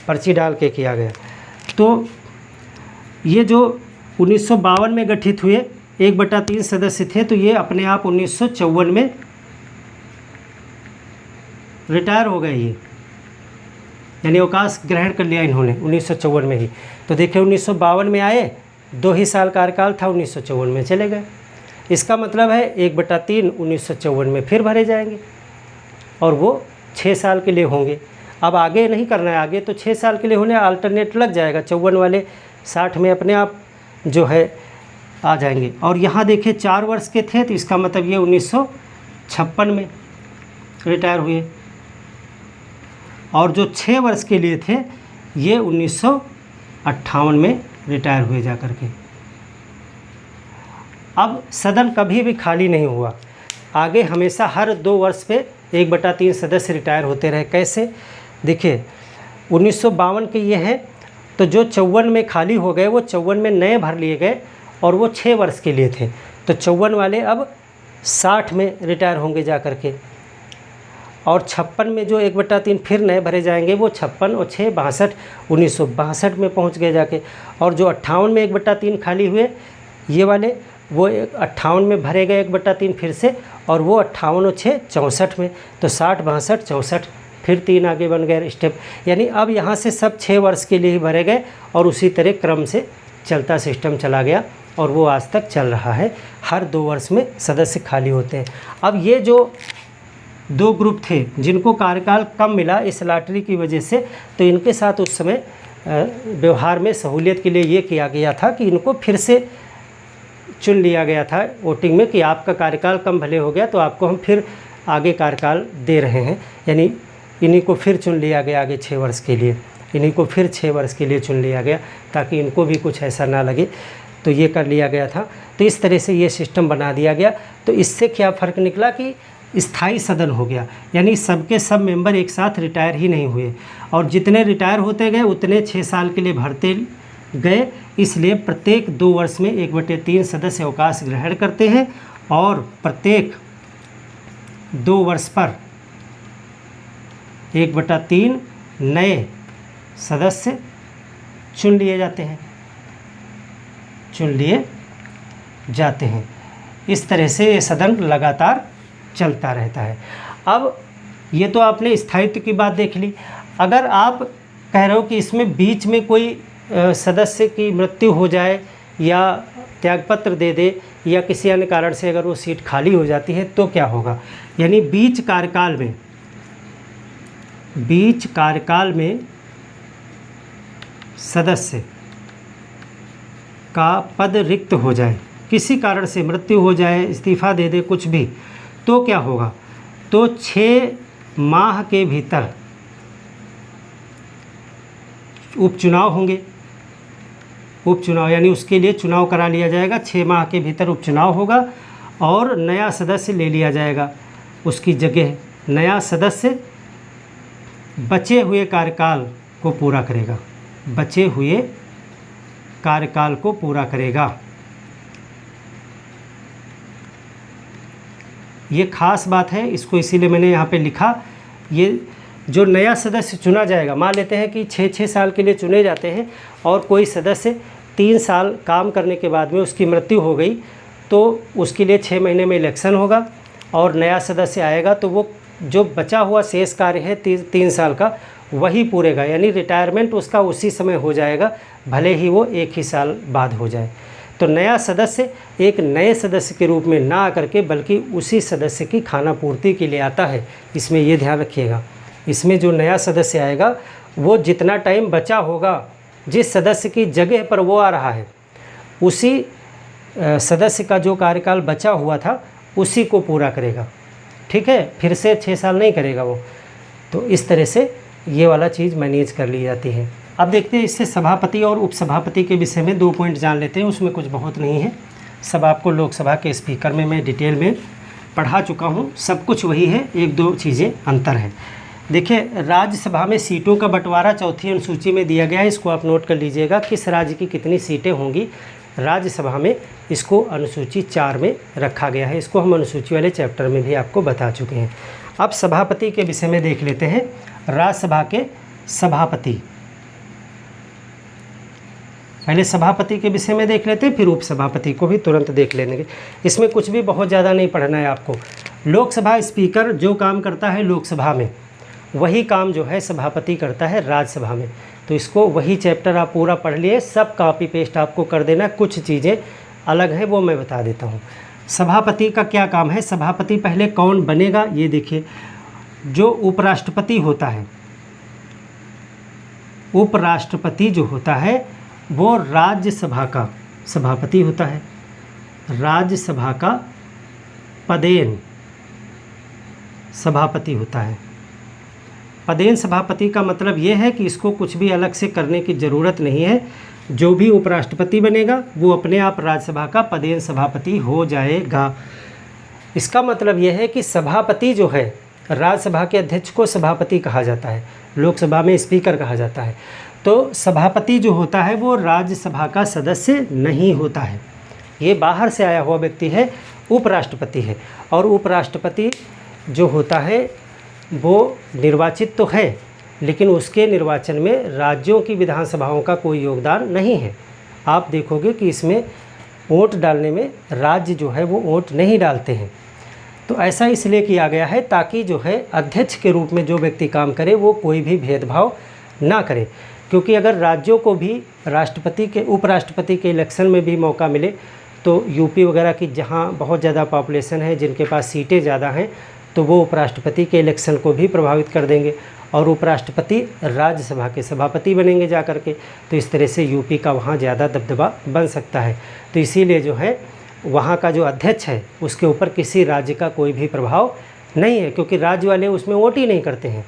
पर्ची डाल के किया गया। तो ये जो 1952 में गठित हुए 1/3 सदस्य थे, तो ये अपने आप 1954 में रिटायर हो गए, ये यानी अवकाश ग्रहण कर लिया इन्होंने 1954 में ही। तो देखिए 1952 में आए, 2 ही साल कार्यकाल था, 1954 में चले गए। इसका मतलब है 1/3 1954 में फिर भरे जाएंगे और वो 6 साल के लिए होंगे। अब आगे नहीं करना है, आगे तो 6 साल के लिए होने अल्टरनेट लग जाएगा, 54 वाले 60 में अपने आप जो है आ जाएंगे। और यहाँ देखिए 4 वर्ष के थे, तो इसका मतलब ये 1956 में रिटायर हुए, और जो 6 वर्ष के लिए थे ये 1958 में रिटायर हुए जा कर के। अब सदन कभी भी खाली नहीं हुआ, आगे हमेशा हर 2 वर्ष पे 1/3 सदस्य रिटायर होते रहे। कैसे, देखिए 1952 के ये हैं, तो जो 54 में खाली हो गए वो 54 में नए भर लिए गए, और वो 6 वर्ष के लिए थे, तो 54 वाले अब 60 में रिटायर होंगे जा कर के, और 56 में जो 1/3 फिर नए भरे जाएंगे वो 56 और 6 62, 1962 में पहुंच गए जाके। और जो 58 में 1/3 खाली हुए ये वाले, वो 58 में भरे गए 1/3 फिर से, और वो 58 और 6 64 में, तो 60 62 64 फिर 3 आगे बन गए स्टेप। यानी अब यहाँ से सब 6 वर्ष के लिए ही भरे गए, और उसी तरह क्रम से चलता सिस्टम चला गया, और वो आज तक चल रहा है। हर 2 वर्ष में सदस्य खाली होते हैं। अब ये जो 2 ग्रुप थे जिनको कार्यकाल कम मिला इस लॉटरी की वजह से, तो इनके साथ उस समय व्यवहार में सहूलियत के लिए ये किया गया था कि इनको फिर से चुन लिया गया था वोटिंग में कि आपका कार्यकाल कम भले हो गया, तो आपको हम फिर आगे कार्यकाल दे रहे हैं। यानी इन्हीं को फिर चुन लिया गया आगे 6 वर्ष के लिए, इन्हीं को फिर 6 वर्ष के लिए चुन लिया गया, ताकि इनको भी कुछ ऐसा ना लगे, तो ये कर लिया गया था। तो इस तरह से ये सिस्टम बना दिया गया। तो इससे क्या फ़र्क निकला कि स्थायी सदन हो गया, यानी सबके सब मेंबर एक साथ रिटायर ही नहीं हुए, और जितने रिटायर होते गए उतने 6 साल के लिए भरते गए। इसलिए प्रत्येक 2 वर्ष में 1/3 सदस्य अवकाश ग्रहण करते हैं, और प्रत्येक 2 वर्ष पर 1/3 नए सदस्य चुन लिए जाते हैं। इस तरह से ये सदन लगातार चलता रहता है। अब ये तो आपने स्थायित्व की बात देख ली। अगर आप कह रहे हो कि इसमें बीच में कोई सदस्य की मृत्यु हो जाए या त्यागपत्र दे दे या किसी अन्य कारण से अगर वो सीट खाली हो जाती है तो क्या होगा, यानी बीच कार्यकाल में सदस्य का पद रिक्त हो जाए, किसी कारण से मृत्यु हो जाए, इस्तीफा दे दे, कुछ भी, तो क्या होगा, तो 6 माह के भीतर उपचुनाव होंगे। उपचुनाव यानी उसके लिए चुनाव करा लिया जाएगा, 6 माह के भीतर उपचुनाव होगा और नया सदस्य ले लिया जाएगा उसकी जगह। नया सदस्य बचे हुए कार्यकाल को पूरा करेगा, बचे हुए कार्यकाल को पूरा करेगा। ये खास बात है, इसको इसीलिए मैंने यहाँ पे लिखा। ये जो नया सदस्य चुना जाएगा, मान लेते हैं कि 6 साल के लिए चुने जाते हैं और कोई सदस्य 3 साल काम करने के बाद में उसकी मृत्यु हो गई, तो उसके लिए 6 महीने में इलेक्शन होगा और नया सदस्य आएगा, तो वो जो बचा हुआ शेष कार्य है 3 साल का वही पूरेगा, यानी रिटायरमेंट उसका उसी समय हो जाएगा, भले ही वो 1 ही साल बाद हो जाए। तो नया सदस्य एक नए सदस्य के रूप में ना आकर के बल्कि उसी सदस्य की खाना पूर्ति के लिए आता है। इसमें ये ध्यान रखिएगा, इसमें जो नया सदस्य आएगा वो जितना टाइम बचा होगा, जिस सदस्य की जगह पर वो आ रहा है उसी सदस्य का जो कार्यकाल बचा हुआ था उसी को पूरा करेगा, ठीक है, फिर से 6 साल नहीं करेगा वो। तो इस तरह से ये वाला चीज़ मैनेज कर ली जाती है। अब देखते हैं इससे सभापति और उपसभापति के विषय में 2 पॉइंट जान लेते हैं, उसमें कुछ बहुत नहीं है, सब आपको लोकसभा के स्पीकर में मैं डिटेल में पढ़ा चुका हूँ, सब कुछ वही है, 1-2 चीज़ें अंतर है। देखिए, राज्यसभा में सीटों का बंटवारा चौथी अनुसूची में दिया गया है, इसको आप नोट कर लीजिएगा, किस राज्य की कितनी सीटें होंगी राज्यसभा में, इसको अनुसूची 4 में रखा गया है। इसको हम अनुसूची वाले चैप्टर में भी आपको बता चुके हैं। अब सभापति के विषय में देख लेते हैं। राज्यसभा के सभापति, पहले सभापति के विषय में देख लेते हैं, फिर उपसभापति को भी तुरंत देख लेंगे। इसमें कुछ भी बहुत ज़्यादा नहीं पढ़ना है आपको। लोकसभा स्पीकर जो काम करता है लोकसभा में, वही काम जो है सभापति करता है राज्यसभा में। तो इसको वही चैप्टर आप पूरा पढ़ लिए, सब कॉपी पेस्ट आपको कर देना, कुछ चीज़ें अलग है वो मैं बता देता हूँ। सभापति का क्या काम है, सभापति पहले कौन बनेगा ये देखिए। जो उपराष्ट्रपति होता है, उपराष्ट्रपति जो होता है वो राज्यसभा का सभापति होता है, राज्यसभा का पदेन सभापति होता है। पदेन सभापति का मतलब ये है कि इसको कुछ भी अलग से करने की ज़रूरत नहीं है, जो भी उपराष्ट्रपति बनेगा वो अपने आप राज्यसभा का पदेन सभापति हो जाएगा। इसका मतलब यह है कि सभापति जो है, राज्यसभा के अध्यक्ष को सभापति कहा जाता है, लोकसभा में स्पीकर कहा जाता है। तो सभापति जो होता है वो राज्यसभा का सदस्य नहीं होता है, ये बाहर से आया हुआ व्यक्ति है, उपराष्ट्रपति है। और उपराष्ट्रपति जो होता है वो निर्वाचित तो है, लेकिन उसके निर्वाचन में राज्यों की विधानसभाओं का कोई योगदान नहीं है। आप देखोगे कि इसमें वोट डालने में राज्य जो है वो वोट नहीं डालते हैं। तो ऐसा इसलिए किया गया है ताकि जो है अध्यक्ष के रूप में जो व्यक्ति काम करे वो कोई भी भेदभाव ना करे, क्योंकि अगर राज्यों को भी राष्ट्रपति के उपराष्ट्रपति के इलेक्शन में भी मौका मिले तो यूपी वगैरह की जहाँ बहुत ज़्यादा पॉपुलेशन है, जिनके पास सीटें ज़्यादा हैं, तो वो उपराष्ट्रपति के इलेक्शन को भी प्रभावित कर देंगे और उपराष्ट्रपति राज्यसभा के सभापति बनेंगे जा कर के। तो इस तरह से यूपी का वहाँ ज़्यादा दबदबा बन सकता है। तो इसीलिए जो है वहाँ का जो अध्यक्ष है उसके ऊपर किसी राज्य का कोई भी प्रभाव नहीं है, क्योंकि राज्य वाले उसमें वोट ही नहीं करते हैं।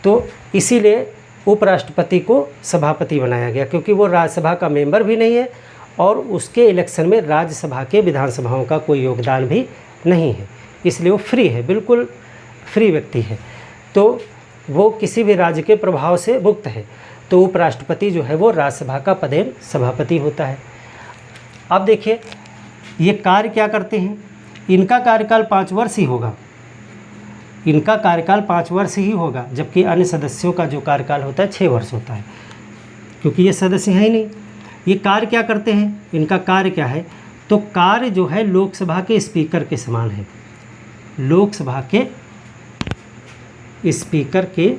तो इसीलिए उपराष्ट्रपति को सभापति बनाया गया, क्योंकि वो राज्यसभा का मेंबर भी नहीं है और उसके इलेक्शन में राज्यसभा के विधानसभाओं का कोई योगदान भी नहीं है, इसलिए वो फ्री है, बिल्कुल फ्री व्यक्ति है। तो वो किसी भी राज्य के प्रभाव से मुक्त है। तो उपराष्ट्रपति जो है वो राज्यसभा का पदेन सभापति होता है। अब देखिए ये कार्य क्या करते हैं, इनका कार्यकाल 5 वर्ष ही होगा, इनका कार्यकाल 5 वर्ष ही होगा, जबकि अन्य सदस्यों का जो कार्यकाल होता है 6 वर्ष होता है, क्योंकि ये सदस्य हैं ही नहीं। ये कार्य क्या करते हैं, इनका कार्य क्या है, तो कार्य जो है लोकसभा के स्पीकर के समान है, लोकसभा के स्पीकर के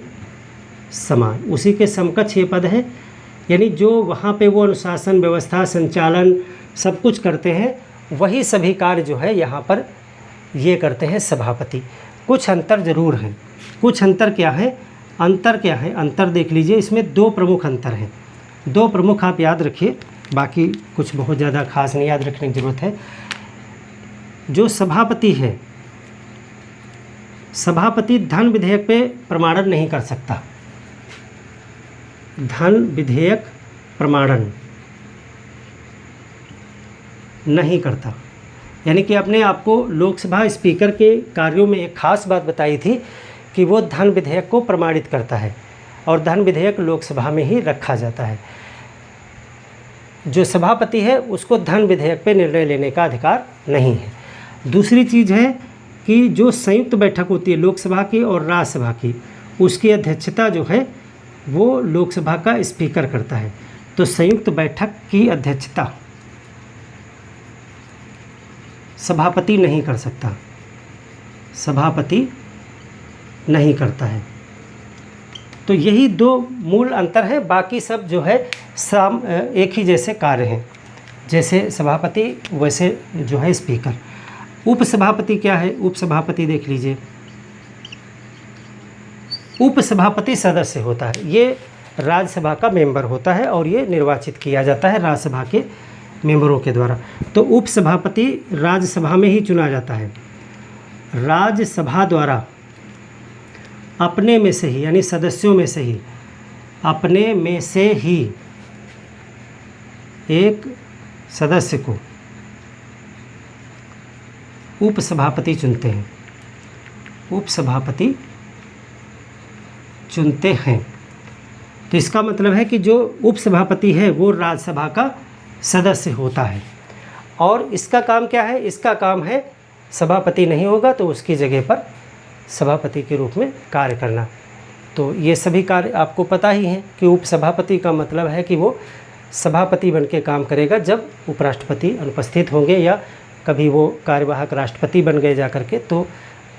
समान, उसी के समकक्ष ये पद है। यानी जो वहाँ पे वो अनुशासन व्यवस्था संचालन सब कुछ करते हैं, वही सभी कार्य जो है यहाँ पर ये करते हैं सभापति। कुछ अंतर ज़रूर हैं। कुछ अंतर क्या है, अंतर क्या है, अंतर देख लीजिए। इसमें 2 प्रमुख अंतर हैं, 2 प्रमुख आप याद रखिए, बाकी कुछ बहुत ज़्यादा खास नहीं याद रखने की ज़रूरत है। जो सभापति है, सभापति धन विधेयक पे प्रमाणन नहीं कर सकता, धन विधेयक प्रमाणन नहीं करता। यानी कि अपने आप को लोकसभा स्पीकर के कार्यों में एक खास बात बताई थी कि वो धन विधेयक को प्रमाणित करता है और धन विधेयक लोकसभा में ही रखा जाता है। जो सभापति है उसको धन विधेयक पे निर्णय लेने का अधिकार नहीं है। दूसरी चीज़ है कि जो संयुक्त बैठक होती है लोकसभा की और राज्यसभा की, उसकी अध्यक्षता जो है वो लोकसभा का स्पीकर करता है। तो संयुक्त बैठक की अध्यक्षता सभापति नहीं कर सकता, सभापति नहीं करता है। तो यही दो मूल अंतर है, बाकी सब जो है एक ही जैसे कार्य हैं, जैसे सभापति वैसे जो है स्पीकर। उपसभापति क्या है? उपसभापति देख लीजिए, उपसभापति सदस्य होता है, ये राज्यसभा का मेंबर होता है और ये निर्वाचित किया जाता है राज्यसभा के मेंबरों के द्वारा। तो उपसभापति राज्यसभा में ही चुना जाता है, राज्यसभा द्वारा अपने में से ही, यानी सदस्यों में से ही, अपने में से ही एक सदस्य को उपसभापति चुनते हैं, उपसभापति चुनते हैं। तो इसका मतलब है कि जो उपसभापति है वो राज्यसभा का सदस्य होता है। और इसका काम क्या है? इसका काम है सभापति नहीं होगा तो उसकी जगह पर सभापति के रूप में कार्य करना। तो ये सभी कार्य आपको पता ही हैं कि उपसभापति का मतलब है कि वो सभापति बन के काम करेगा जब उपराष्ट्रपति अनुपस्थित होंगे या कभी वो कार्यवाहक राष्ट्रपति बन गए जा कर के, तो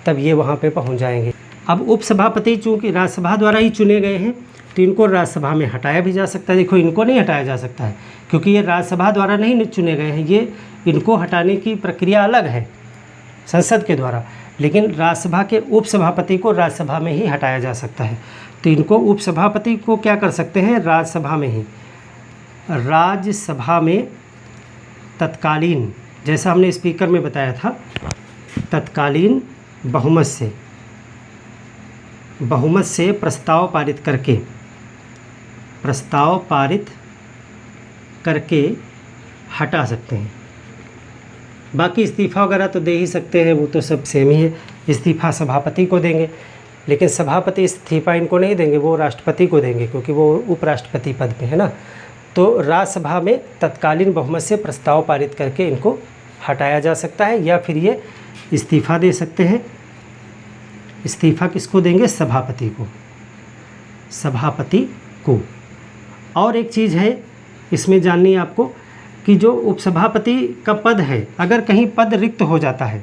तब ये वहाँ पे पहुँच जाएंगे। अब उपसभापति चूँकि राज्यसभा द्वारा ही चुने गए हैं तो इनको राज्यसभा में हटाया भी जा सकता है। देखो, इनको नहीं हटाया जा सकता है क्योंकि ये राज्यसभा द्वारा नहीं चुने गए हैं, ये इनको हटाने की प्रक्रिया अलग है संसद के द्वारा, लेकिन राज्यसभा के उपसभापति को राज्यसभा में ही हटाया जा सकता है। तो इनको उपसभापति को क्या कर सकते हैं? राज्यसभा में ही, राज्यसभा में तत्कालीन, जैसा हमने स्पीकर में बताया था, तत्कालीन बहुमत से प्रस्ताव पारित करके हटा सकते हैं। बाकी इस्तीफ़ा वगैरह तो दे ही सकते हैं, वो तो सब सेम ही है। इस्तीफ़ा सभापति को देंगे, लेकिन सभापति इस्तीफ़ा इनको नहीं देंगे, वो राष्ट्रपति को देंगे क्योंकि वो उपराष्ट्रपति पद पे है ना। तो राज्यसभा में तत्कालीन बहुमत से प्रस्ताव पारित करके इनको हटाया जा सकता है या फिर ये इस्तीफ़ा दे सकते हैं। इस्तीफ़ा किसको देंगे? सभापति को, सभापति को। और एक चीज़ है इसमें जाननी है आपको कि जो उपसभापति का पद है, अगर कहीं पद रिक्त हो जाता है,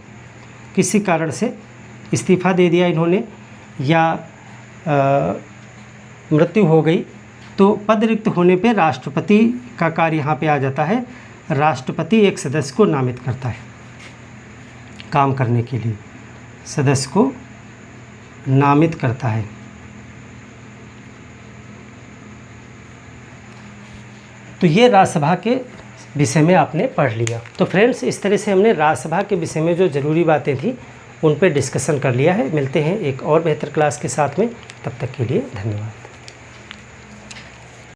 किसी कारण से इस्तीफ़ा दे दिया इन्होंने या मृत्यु हो गई, तो पद रिक्त होने पे राष्ट्रपति का कार्य यहाँ पे आ जाता है। राष्ट्रपति एक सदस्य को नामित करता है काम करने के लिए, सदस्य को नामित करता है। तो ये राज्यसभा के विषय में आपने पढ़ लिया। तो फ्रेंड्स, इस तरह से हमने राज्यसभा के विषय में जो ज़रूरी बातें थी उन पे डिस्कशन कर लिया है। मिलते हैं एक और बेहतर क्लास के साथ में, तब तक के लिए धन्यवाद।